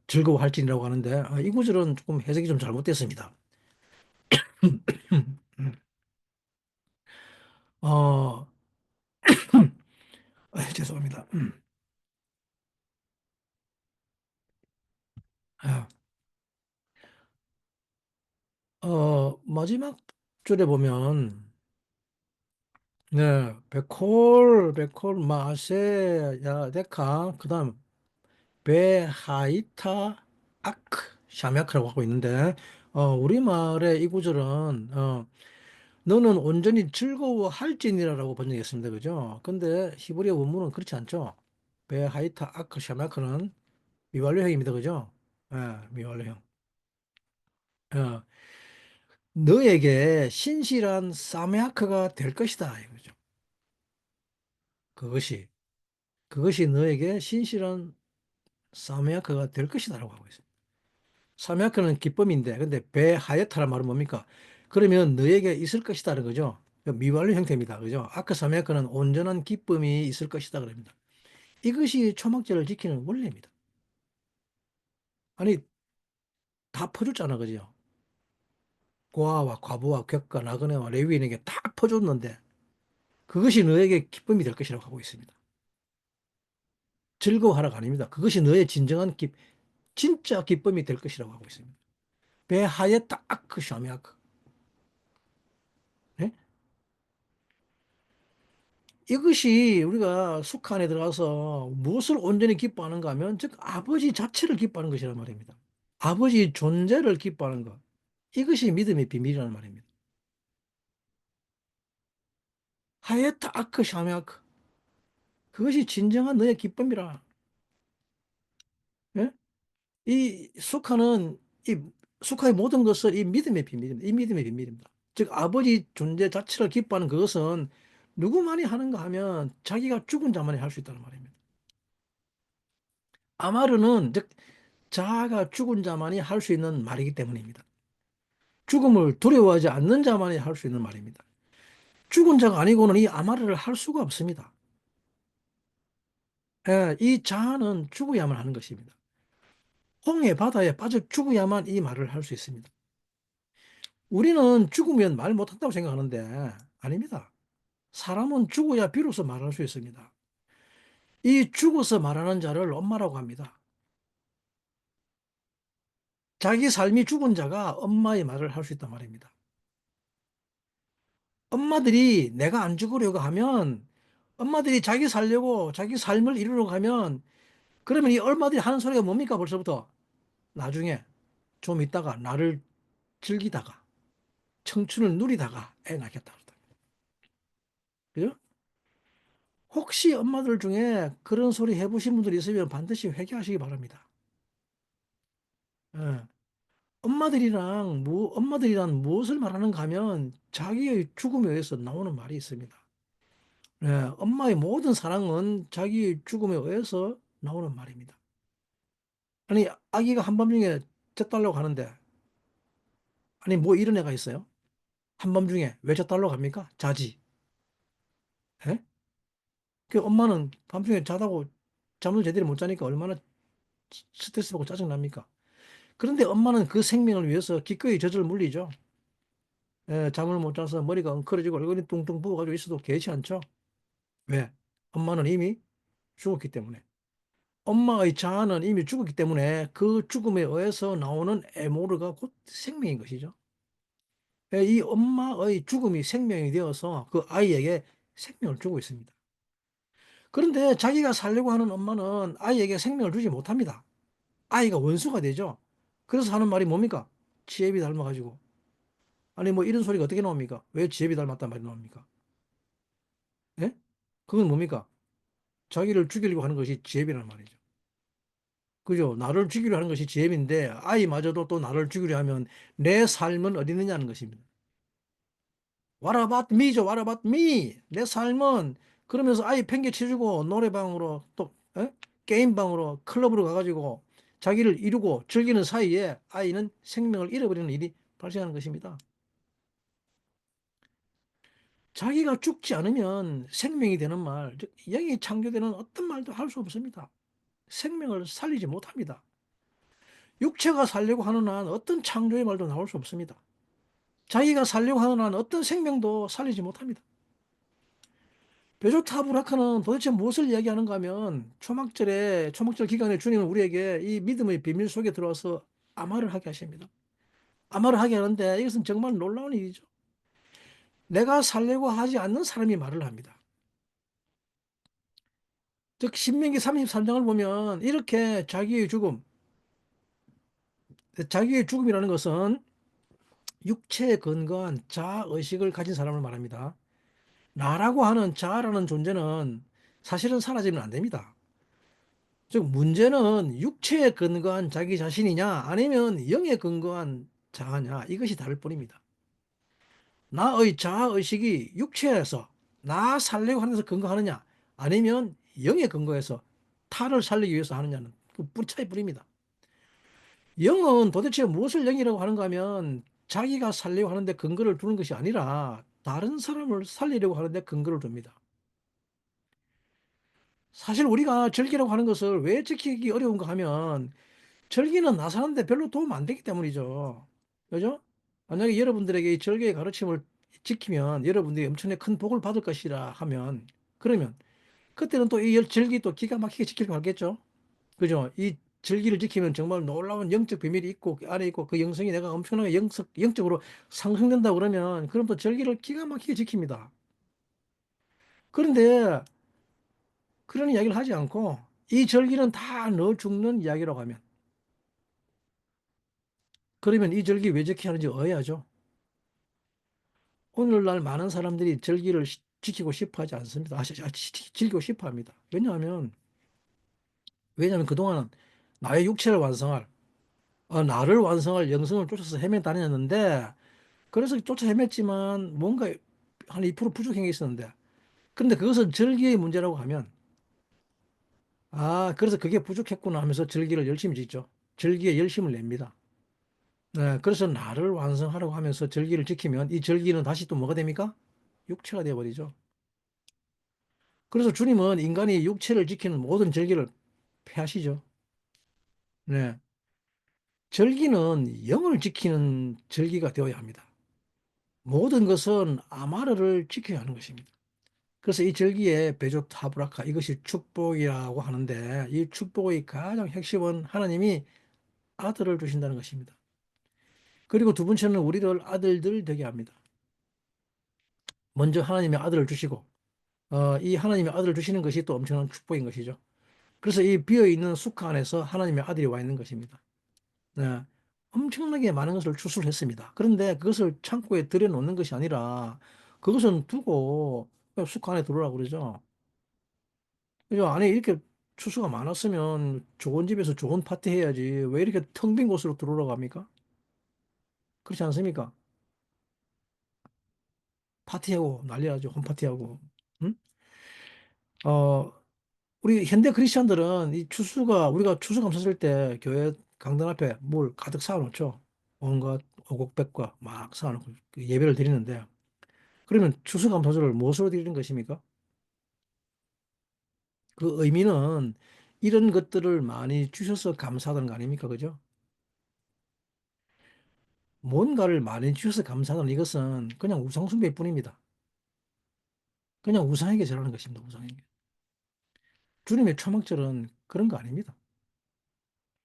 즐거워할지니라고 하는데 이 구절은 조금 해석이 좀 잘못됐습니다. 어, 죄송합니다. 아, 마지막 줄에 보면 네, 베콜, 마세, 야, 데카, 그 다음, 베하이타, 아크, 샤메아크라고 하고 있는데, 우리말의 이 구절은, 너는 온전히 즐거워할지니라라고 번역했습니다. 그죠? 근데 히브리어 원문은 그렇지 않죠? 베하이타, 아크, 샤메아크는 미완료형입니다. 그죠? 예, 미완료형. 어, 너에게 신실한 사메아크가 될 것이다. 이거죠. 그것이. 그것이 너에게 신실한 사메아크가 될 것이다라고 하고 있어요. 사메아크는 기쁨인데, 근데 베하야타란 말은 뭡니까? 그러면 너에게 있을 것이다는 거죠. 미완료 형태입니다. 그죠? 아까 사메아크는 온전한 기쁨이 있을 것이다 그럽니다. 이것이 초막절을 지키는 원리입니다. 아니, 다 퍼줬잖아. 그죠? 고아와 과부와 객과 나그네와 레위인에게 다 퍼줬는데, 그것이 너에게 기쁨이 될 것이라고 하고 있습니다. 즐거워하라가 아닙니다. 그것이 너의 진정한 진짜 기쁨이 될 것이라고 하고 있습니다. 베하야타 아크 샤메아크. 네? 이것이 우리가 숙 안에 들어가서 무엇을 온전히 기뻐하는가 하면 즉 아버지 자체를 기뻐하는 것이란 말입니다. 아버지 존재를 기뻐하는 것. 이것이 믿음의 비밀이라는 말입니다. 하예타 아크 샤메아크. 그것이 진정한 너의 기쁨이라. 예? 이 숙하는 이 숙하의 모든 것을 이 믿음의 비밀입니다. 이 믿음의 비밀입니다. 즉 아버지 존재 자체를 기뻐하는 그것은 누구만이 하는가 하면 자기가 죽은 자만이 할 수 있다는 말입니다. 아마르는 즉 자아가 죽은 자만이 할 수 있는 말이기 때문입니다. 죽음을 두려워하지 않는 자만이 할 수 있는 말입니다. 죽은 자가 아니고는 이 아마르를 할 수가 없습니다. 예, 이 자아는 죽어야만 하는 것입니다. 홍해 바다에 빠져 죽어야만 이 말을 할 수 있습니다. 우리는 죽으면 말 못한다고 생각하는데 아닙니다. 사람은 죽어야 비로소 말할 수 있습니다. 이 죽어서 말하는 자를 엄마라고 합니다. 자기 삶이 죽은 자가 엄마의 말을 할 수 있단 말입니다. 엄마들이 내가 안 죽으려고 하면, 엄마들이 자기 살려고 자기 삶을 이루려고 하면, 그러면 이 엄마들이 하는 소리가 뭡니까? 벌써부터 나중에 좀 있다가 나를 즐기다가 청춘을 누리다가 애 낳겠다. 그죠? 혹시 엄마들 중에 그런 소리 해보신 분들이 있으면 반드시 회개하시기 바랍니다. 예. 엄마들이란 무엇을 말하는가 하면 자기의 죽음에 의해서 나오는 말이 있습니다. 예, 엄마의 모든 사랑은 자기의 죽음에 의해서 나오는 말입니다. 아니, 아기가 한밤중에 젖달라고 하는데, 아니, 뭐 이런 애가 있어요? 한밤중에 왜 젖달라고 합니까? 자지. 예? 그 엄마는 밤중에 자다고 잠을 제대로 못 자니까 얼마나 스트레스 받고 짜증납니까? 그런데 엄마는 그 생명을 위해서 기꺼이 젖을 물리죠. 예, 잠을 못 자서 머리가 엉클어지고 얼굴이 뚱뚱 부어가지고 있어도 개의치 않죠. 왜? 엄마는 이미 죽었기 때문에. 엄마의 자아는 이미 죽었기 때문에 그 죽음에 의해서 나오는 에모르가 곧 생명인 것이죠. 예, 이 엄마의 죽음이 생명이 되어서 그 아이에게 생명을 주고 있습니다. 그런데 자기가 살려고 하는 엄마는 아이에게 생명을 주지 못합니다. 아이가 원수가 되죠. 그래서 하는 말이 뭡니까? 지혜비 닮아가지고. 아니, 뭐 이런 소리가 어떻게 나옵니까? 왜 지혜비 닮았단 말이 나옵니까? 예? 그건 뭡니까? 자기를 죽이려고 하는 것이 지혜비라는 말이죠. 그죠? 나를 죽이려 하는 것이 지혜비인데 아이마저도 또 나를 죽이려 하면 내 삶은 어디 있느냐는 것입니다. What about me죠? What about me? 내 삶은 그러면서 아이 팽개쳐주고 노래방으로 또 게임방으로 클럽으로 가가지고 자기를 이루고 즐기는 사이에 아이는 생명을 잃어버리는 일이 발생하는 것입니다. 자기가 죽지 않으면 생명이 되는 말, 즉 영이 창조되는 어떤 말도 할 수 없습니다. 생명을 살리지 못합니다. 육체가 살려고 하는 한 어떤 창조의 말도 나올 수 없습니다. 자기가 살려고 하는 한 어떤 생명도 살리지 못합니다. 베조타브라카는 도대체 무엇을 이야기하는가 하면 초막절 기간에 주님은 우리에게 이 믿음의 비밀 속에 들어와서 암화를 하게 하십니다. 암화를 하게 하는데 이것은 정말 놀라운 일이죠. 내가 살려고 하지 않는 사람이 말을 합니다. 즉 신명기 33장을 보면 이렇게 자기의 죽음이라는 것은 육체에 근거한 자아의식을 가진 사람을 말합니다. 나라고 하는 자아라는 존재는 사실은 사라지면 안 됩니다. 즉, 문제는 육체에 근거한 자기 자신이냐, 아니면 영에 근거한 자아냐, 이것이 다를 뿐입니다. 나의 자아의식이 육체에서 나 살려고 하면서 근거하느냐, 아니면 영에 근거해서 타를 살리기 위해서 하느냐는 그 뿌리 차이 뿐입니다. 영은 도대체 무엇을 영이라고 하는가 하면 자기가 살려고 하는데 근거를 두는 것이 아니라 다른 사람을 살리려고 하는데 근거를 둡니다. 사실 우리가 절기라고 하는 것을 왜 지키기 어려운가 하면 절기는 나 사는데 별로 도움 안 되기 때문이죠. 그죠? 만약에 여러분들에게 이 절기의 가르침을 지키면 여러분들이 엄청나게 큰 복을 받을 것이라 하면 그러면 그때는 또 이 절기 또 기가 막히게 지키려고 하겠죠. 그죠? 이 절기를 지키면 정말 놀라운 영적 비밀이 있고 그 안에 있고 그 영성이 내가 엄청나게 영적으로 상승된다 그러면 그럼 또 절기를 기가 막히게 지킵니다. 그런데 그런 이야기를 하지 않고 이 절기는 다 너 죽는 이야기라고 하면 그러면 이 절기 왜 지켜야 하는지 어야죠. 오늘날 많은 사람들이 절기를 지키고 싶어 하지 않습니다. 즐기고 싶어 합니다. 왜냐하면 그동안은 나의 육체를 완성할, 나를 완성할 영성을 쫓아서 헤매 다녔는데, 그래서 쫓아 헤맸지만 뭔가 한 2% 부족한 게 있었는데, 그런데 그것은 절기의 문제라고 하면, 그래서 그게 부족했구나 하면서 절기를 열심히 짓죠. 절기에 열심을 냅니다. 네, 그래서 나를 완성하라고 하면서 절기를 지키면 이 절기는 다시 또 뭐가 됩니까? 육체가 되어버리죠. 그래서 주님은 인간이 육체를 지키는 모든 절기를 폐하시죠. 네. 절기는 영을 지키는 절기가 되어야 합니다. 모든 것은 아마르를 지켜야 하는 것입니다. 그래서 이 절기에 베조타브라카 이것이 축복이라고 하는데 이 축복의 가장 핵심은 하나님이 아들을 주신다는 것입니다. 그리고 두 번째는 우리를 아들들 되게 합니다. 먼저 하나님의 아들을 주시고 이 하나님의 아들을 주시는 것이 또 엄청난 축복인 것이죠. 그래서 이 비어있는 수카 안에서 하나님의 아들이 와 있는 것입니다. 네. 엄청나게 많은 것을 추수했습니다. 그런데 그것을 창고에 들여놓는 것이 아니라 그것은 두고 수카 안에 들어오라고 그러죠. 그죠? 안에 이렇게 추수가 많았으면 좋은 집에서 좋은 파티 해야지. 왜 이렇게 텅 빈 곳으로 들어오라고 합니까? 그렇지 않습니까? 파티하고 난리나죠. 홈파티하고. 응? 어, 우리 현대 크리스천들은 이 추수가, 우리가 추수감사 쓸 때 교회 강단 앞에 물 가득 쌓아놓죠. 온갖 오곡백과 막 쌓아놓고 그 예배를 드리는데, 그러면 추수감사절을 무엇으로 드리는 것입니까? 그 의미는 이런 것들을 많이 주셔서 감사하다는 거 아닙니까? 그죠? 뭔가를 많이 주셔서 감사하다는 이것은 그냥 우상숭배일 뿐입니다. 그냥 우상에게 절하는 것입니다. 우상에게. 주님의 초막절은 그런 거 아닙니다.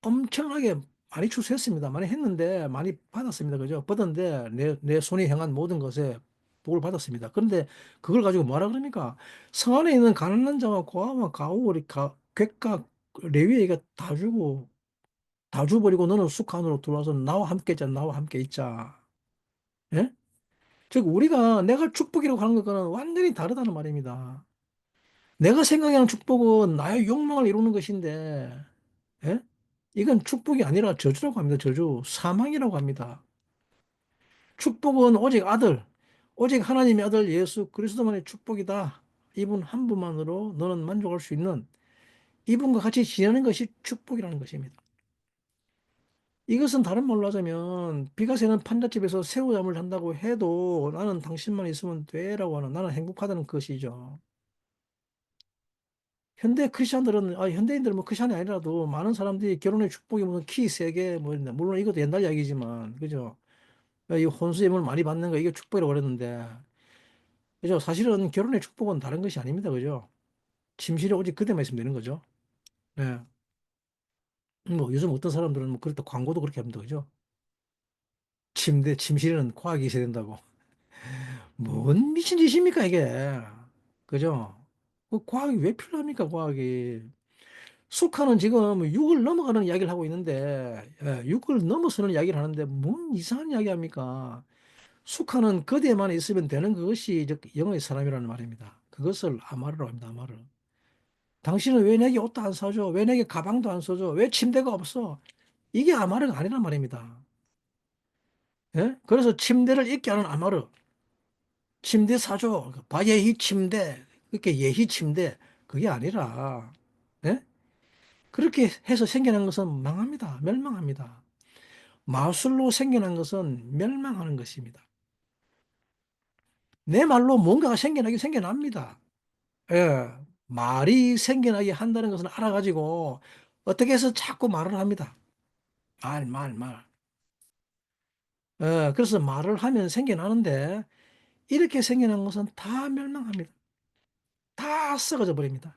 엄청나게 많이 추수했습니다. 많이 했는데 많이 받았습니다. 그죠? 받았는데 내 손이 행한 모든 것에 복을 받았습니다. 그런데 그걸 가지고 뭐라 그럽니까? 성 안에 있는 가난한 자와 고아와 가오리 객과 레위에게 다 주버리고 너는 숲 안으로 들어와서 나와 함께 있자. 나와 함께 있자. 예? 즉 우리가 내가 축복이라고 하는 것과는 완전히 다르다는 말입니다. 내가 생각하는 축복은 나의 욕망을 이루는 것인데 예? 이건 축복이 아니라 저주라고 합니다. 저주. 사망이라고 합니다. 축복은 오직 아들, 오직 하나님의 아들 예수 그리스도만의 축복이다. 이분 한 분만으로 너는 만족할 수 있는 이분과 같이 지내는 것이 축복이라는 것입니다. 이것은 다른 말로 하자면 비가 새는 판잣집에서 새우잠을 잔다고 해도 나는 당신만 있으면 돼라고 하는 나는 행복하다는 것이죠. 현대 크리스천들은 현대인들은 뭐 크리스천이 아니라도 많은 사람들이 결혼의 축복이 무슨 키 세 개 뭐 물론 이것도 옛날 이야기지만 그죠? 이 혼수예물 많이 받는 거 이게 축복이라고 그랬는데 그죠? 사실은 결혼의 축복은 다른 것이 아닙니다. 그죠? 침실이 오직 그대만 있으면 되는 거죠. 예. 뭐 요즘 어떤 사람들은 뭐 그렇다 광고도 그렇게 합니다. 그죠? 침실에는 과학이 있어야 된다고. 뭔 미친 짓입니까 이게? 그죠? 그 과학이 왜 필요합니까 과학이? 숙하는 지금 6을 넘어가는 이야기를 하고 있는데 6을 넘어서는 이야기를 하는데 뭔 이상한 이야기 합니까? 숙하는 거대에만 있으면 되는 그것이 영의 사람이라는 말입니다. 그것을 아마르라고 합니다. 아마르. 당신은 왜 내게 옷도 안 사줘? 왜 내게 가방도 안 사줘? 왜 침대가 없어? 이게 아마르가 아니란 말입니다. 예? 그래서 침대를 있게 하는 아마르. 침대 사줘. 바예히 침대. 그렇게 예희 침대. 그게 아니라, 예? 그렇게 해서 생겨난 것은 망합니다. 멸망합니다. 마술로 생겨난 것은 멸망하는 것입니다. 내 말로 뭔가가 생겨나긴 생겨납니다. 예. 말이 생겨나게 한다는 것은 알아가지고 어떻게 해서 자꾸 말을 합니다. 말. 그래서 말을 하면 생겨나는데 이렇게 생겨난 것은 다 멸망합니다. 다 썩어져 버립니다.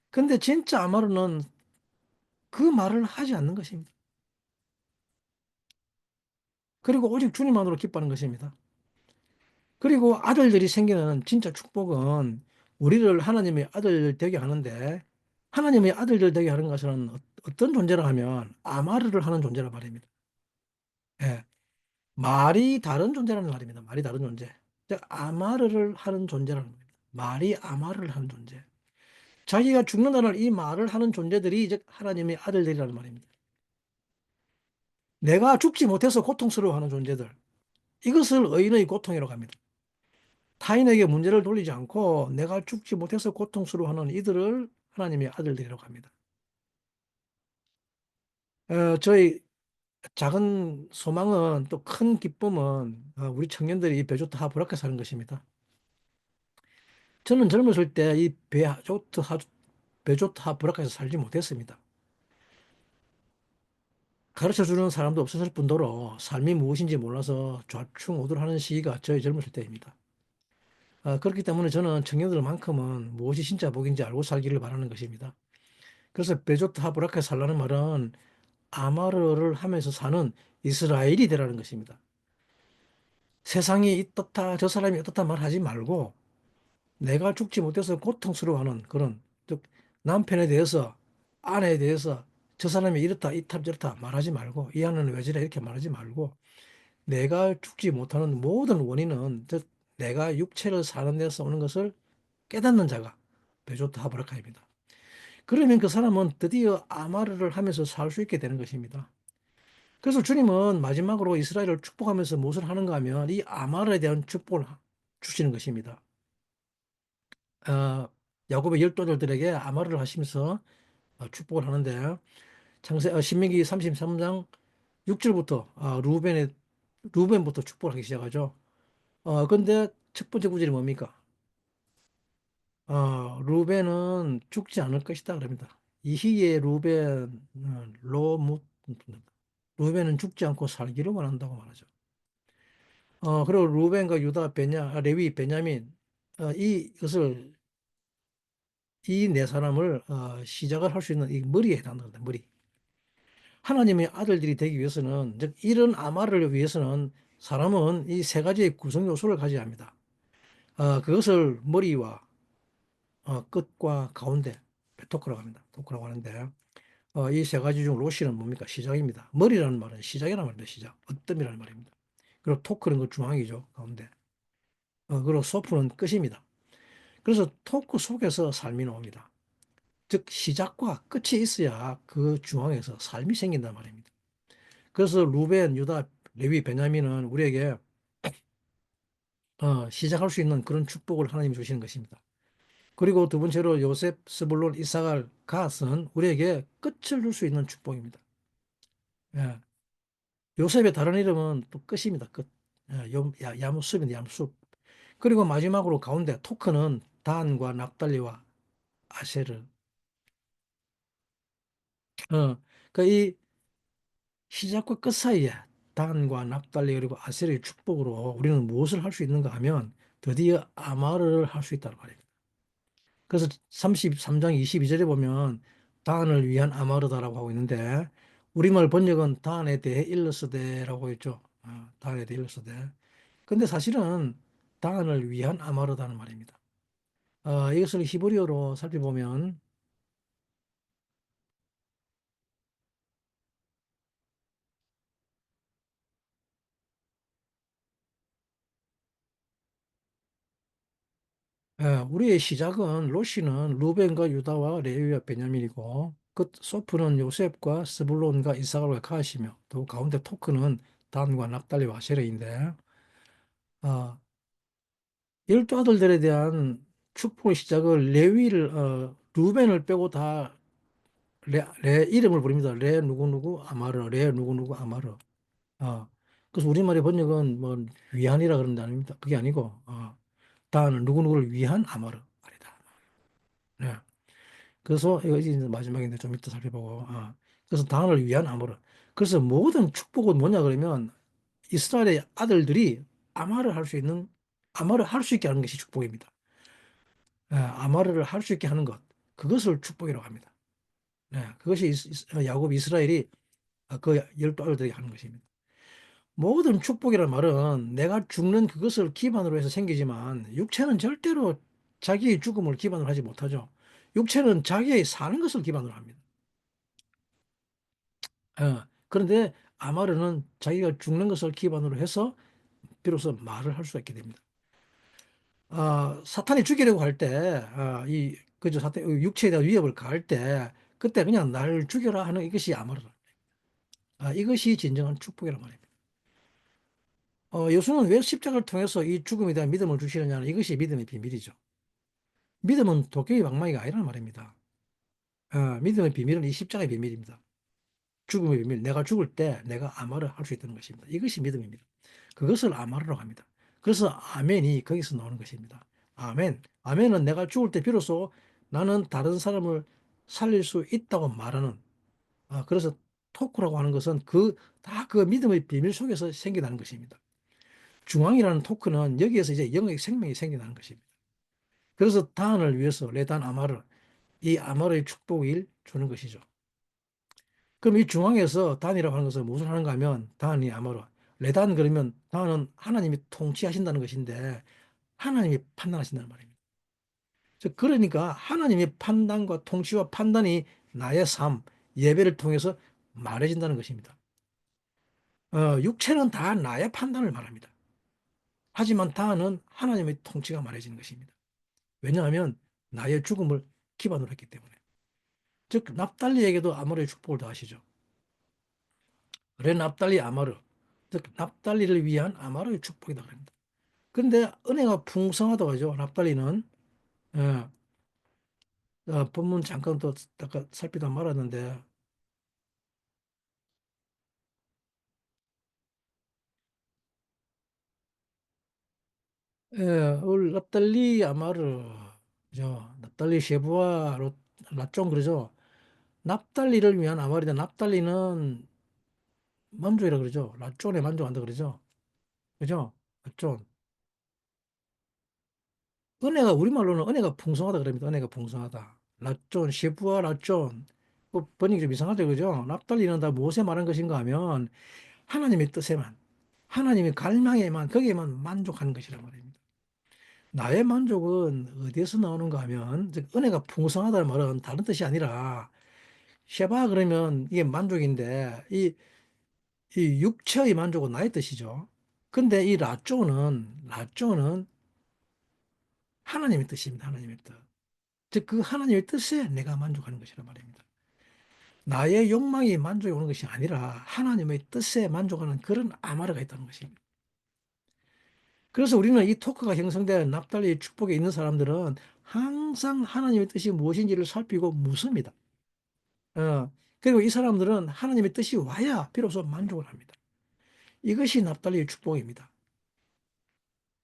근데 진짜 아마르는 그 말을 하지 않는 것입니다. 그리고 오직 주님만으로 기뻐하는 것입니다. 그리고 아들들이 생기는 진짜 축복은 우리를 하나님의 아들 되게 하는데 하나님의 아들들 되게 하는 것은 어떤 존재라 하면 아마르를 하는 존재라 말입니다. 예. 말이 다른 존재라는 말입니다. 말이 다른 존재. 즉 아마르를 하는 존재라는 겁니다. 말이 아마르를 하는 존재. 자기가 죽는다는 이 말을 하는 존재들이 즉 하나님의 아들들이라는 말입니다. 내가 죽지 못해서 고통스러워하는 존재들. 이것을 의인의 고통이라고 합니다. 타인에게 문제를 돌리지 않고 내가 죽지 못해서 고통스러워하는 이들을 하나님의 아들들이라고 합니다. 저희 작은 소망은 또 큰 기쁨은 우리 청년들이 이 베조타 하브라카 사는 것입니다. 저는 젊었을 때 이 베조트 하브라카에서 살지 못했습니다. 가르쳐 주는 사람도 없었을 뿐더러 삶이 무엇인지 몰라서 좌충우돌하는 시기가 저의 젊었을 때입니다. 그렇기 때문에 저는 청년들만큼은 무엇이 진짜 복인지 알고 살기를 바라는 것입니다. 그래서 베조트 하브라카에 살라는 말은 아마르를 하면서 사는 이스라엘이 되라는 것입니다. 세상이 이렇다, 저 사람이 어떻다 말하지 말고 내가 죽지 못해서 고통스러워하는 그런, 즉 남편에 대해서, 아내에 대해서 저 사람이 이렇다, 이탑 저렇다 말하지 말고, 이 아내는 왜 저래 이렇게 말하지 말고, 내가 죽지 못하는 모든 원인은 즉 내가 육체를 사는 데서 오는 것을 깨닫는 자가 베조트 하브라카입니다. 그러면 그 사람은 드디어 아마르를 하면서 살 수 있게 되는 것입니다. 그래서 주님은 마지막으로 이스라엘을 축복하면서 무엇을 하는가 하면 이 아말에 대한 축복을 주시는 것입니다. 어, 야곱의 열두 아들들에게 아말을 하시면서 축복을 하는데 신명기 33장 6절부터 루벤부터 축복을 하기 시작하죠. 근데 첫 번째 구절이 뭡니까? 루벤은 죽지 않을 것이다 그럽니다. 이희의 루벤은 죽지 않고 살기를 원한다고 말하죠. 그리고 루벤과 유다, 레위, 베냐민, 이것을, 이 네 사람을, 시작을 할 수 있는 이 머리에 해당한다. 머리. 하나님의 아들들이 되기 위해서는, 즉, 이런 아마를 위해서는 사람은 이 세 가지의 구성 요소를 가져야 합니다. 그것을 머리와, 끝과 가운데, 토크라고 합니다. 토크라고 하는데, 이 세 가지 중 로시는 뭡니까? 시작입니다. 머리라는 말은 시작이라는 말입니다. 시작. 어뜸이라는 말입니다. 그리고 토크는 그 중앙이죠. 가운데. 그리고 소프는 끝입니다. 그래서 토크 속에서 삶이 나옵니다. 즉 시작과 끝이 있어야 그 중앙에서 삶이 생긴단 말입니다. 그래서 루벤, 유다, 레위, 베냐민은 우리에게 시작할 수 있는 그런 축복을 하나님이 주시는 것입니다. 그리고 두 번째로 요셉, 스불론, 이사갈, 갓은 우리에게 끝을 줄 수 있는 축복입니다. 예. 요셉의 다른 이름은 또 끝입니다. 끝. 야무숲입니다. 야무숲. 그리고 마지막으로 가운데 토크는 단과 납달리와 아세르. 그이 시작과 끝 사이에 단과 납달리 그리고 아셀의 축복으로 우리는 무엇을 할 수 있는가 하면 드디어 아마르를 할 수 있다는 말입니다. 그래서 33장 22절에 보면 단을 위한 아마르다라고 하고 있는데 우리말 번역은 단에 대해 일러스되라고 했죠. 단에 대해 일러스되. 근데 사실은 단을 위한 아마르다는 말입니다. 이것을 히브리어로 살펴보면 우리의 시작은 로시는 루벤과 유다와 레위와 베냐민이고 끝 소프는 요셉과 스불론과 이사갈과 가시며 또 가운데 토크는 단과 납달리와 아세르인데 어, 열두 아들들에 대한 축복의 시작을 루벤을 빼고 다 레 이름을 부릅니다. 레 누구누구 아마르 레 누구누구 아마르 그래서 우리말의 번역은 뭐 위안이라 그런 게 아닙니다. 그게 아니고 단 누구누구를 위한 아마르 말이다. 네. 그래서 이거 이제 마지막인데 좀 이따 살펴보고. 그래서 당을 위한 아모르. 그래서 모든 축복은 뭐냐 그러면 이스라엘의 아들들이 아마를 할 수 있는 아마를 할 수 있게 하는 것이 축복입니다. 아마르를 할 수 있게 하는 것. 그것을 축복이라고 합니다. 그것이 야곱 이스라엘이 그 열두 아들들에게 하는 것입니다. 모든 축복이라는 말은 내가 죽는 그것을 기반으로 해서 생기지만 육체는 절대로 자기의 죽음을 기반으로 하지 못하죠. 육체는 자기의 사는 것을 기반으로 합니다. 그런데 아마르는 자기가 죽는 것을 기반으로 해서 비로소 말을 할 수 있게 됩니다. 사탄이 죽이려고 할 때, 그죠, 육체에 대한 위협을 가할 때, 그때 그냥 날 죽여라 하는 이것이 아마르라. 이것이 진정한 축복이란 말입니다. 예수는 왜 십자가를 통해서 이 죽음에 대한 믿음을 주시느냐는 이것이 믿음의 비밀이죠. 믿음은 도깨비 방망이가 아니라는 말입니다. 믿음의 비밀은 이 십자가의 비밀입니다. 죽음의 비밀, 내가 죽을 때 내가 아마를 할 수 있다는 것입니다. 이것이 믿음입니다. 그것을 아마르라고 합니다. 그래서 아멘이 거기서 나오는 것입니다. 아멘. 아멘은 내가 죽을 때 비로소 나는 다른 사람을 살릴 수 있다고 말하는, 그래서 토크라고 하는 것은 다 그 믿음의 비밀 속에서 생겨나는 것입니다. 중앙이라는 토크는 여기에서 이제 영의 생명이 생겨나는 것입니다. 그래서 단을 위해서 레단 아마르, 이 아마르의 축복을 주는 것이죠. 그럼 이 중앙에서 단이라고 하는 것은 무엇을 하는가 하면 단이 아마르, 레단 그러면 단은 하나님이 통치하신다는 것인데 하나님이 판단하신다는 말입니다. 그러니까 하나님의 판단과 통치와 판단이 나의 삶, 예배를 통해서 말해진다는 것입니다. 육체는 다 나의 판단을 말합니다. 하지만 다는 하나님의 통치가 말해지는 것입니다. 왜냐하면 나의 죽음을 기반으로 했기 때문에. 즉 납달리에게도 아모르의 축복을 더하시죠. 그래 납달리 아마르, 즉 납달리를 위한 아마르의 축복이다 그럽니다. 그런데 은혜가 풍성하다고 하죠. 납달리는 예, 본문 잠깐 또 잠깐 살피다 말았는데 납달리 아마르, 그죠? 납달리 쉐부아 라쫑 그러죠. 납달리를 위한 아마르인데 납달리는 만족이라 그러죠. 라쫑에 만족한다 그러죠. 그죠? 라쫑. 은혜가 우리말로는 은혜가 풍성하다 그럽니다. 은혜가 풍성하다. 라쫀, 셰부아 라쫀. 뭐 번역이 좀 이상하죠, 그죠? 납달리는 다 무엇에 말한 것인가 하면 하나님의 뜻에만, 하나님의 갈망에만, 거기에만 만족하는 것이란 말입니다. 나의 만족은 어디에서 나오는가 하면 즉 은혜가 풍성하다는 말은 다른 뜻이 아니라 셰바 그러면 이게 만족인데 이 육체의 만족은 나의 뜻이죠. 근데 이 라쪼는 하나님의 뜻입니다. 하나님의 뜻. 즉 그 하나님의 뜻에 내가 만족하는 것이란 말입니다. 나의 욕망이 만족이 오는 것이 아니라 하나님의 뜻에 만족하는 그런 아마르가 있다는 것입니다. 그래서 우리는 이 토크가 형성된 납달리의 축복에 있는 사람들은 항상 하나님의 뜻이 무엇인지를 살피고 묻습니다. 그리고 이 사람들은 하나님의 뜻이 와야 비로소 만족을 합니다. 이것이 납달리의 축복입니다.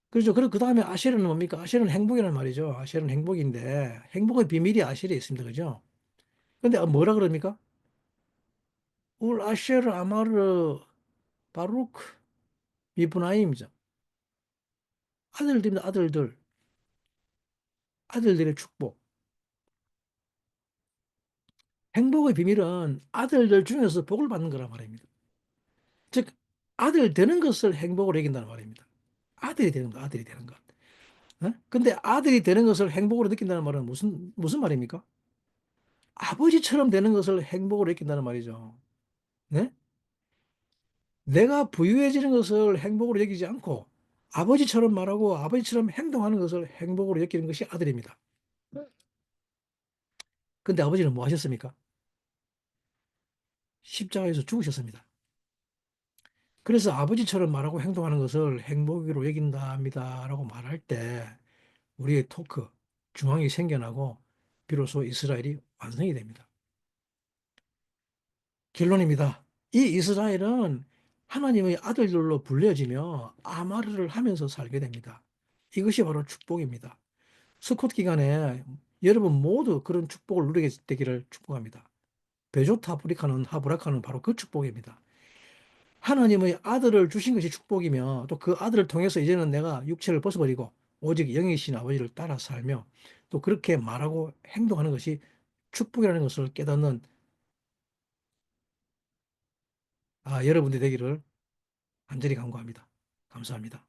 그렇죠. 그리고 그 다음에 아셀은 뭡니까? 아셀은 행복이라는 말이죠. 아셀은 행복인데 행복의 비밀이 아셀에 있습니다. 그죠? 근데 뭐라 그럽니까? 울 아셰르 아마르 바루크 미브나임이죠. 아들들입니다. 아들들. 아들들의 축복. 행복의 비밀은 아들들 중에서 복을 받는 거란 말입니다. 즉 아들 되는 것을 행복으로 여긴다는 말입니다. 아들이 되는 것, 아들이 되는 것. 근데 아들이 되는 것을 행복으로 느낀다는 말은 무슨 말입니까? 아버지처럼 되는 것을 행복으로 느낀다는 말이죠. 네? 내가 부유해지는 것을 행복으로 여기지 않고 아버지처럼 말하고 아버지처럼 행동하는 것을 행복으로 여기는 것이 아들입니다. 근데 아버지는 뭐 하셨습니까? 십자가에서 죽으셨습니다. 그래서 아버지처럼 말하고 행동하는 것을 행복으로 여긴답니다라고 말할 때 우리의 토크, 중앙이 생겨나고 비로소 이스라엘이 완성이 됩니다. 결론입니다. 이 이스라엘은 하나님의 아들들로 불려지며 아마르를 하면서 살게 됩니다. 이것이 바로 축복입니다. 스콧 기간에 여러분 모두 그런 축복을 누리게 되기를 축복합니다. 베조타 하브라카는 바로 그 축복입니다. 하나님의 아들을 주신 것이 축복이며 또 그 아들을 통해서 이제는 내가 육체를 벗어버리고 오직 영이신 아버지를 따라 살며 또 그렇게 말하고 행동하는 것이 축복이라는 것을 깨닫는 여러분들이 되기를 간절히 간구합니다. 감사합니다.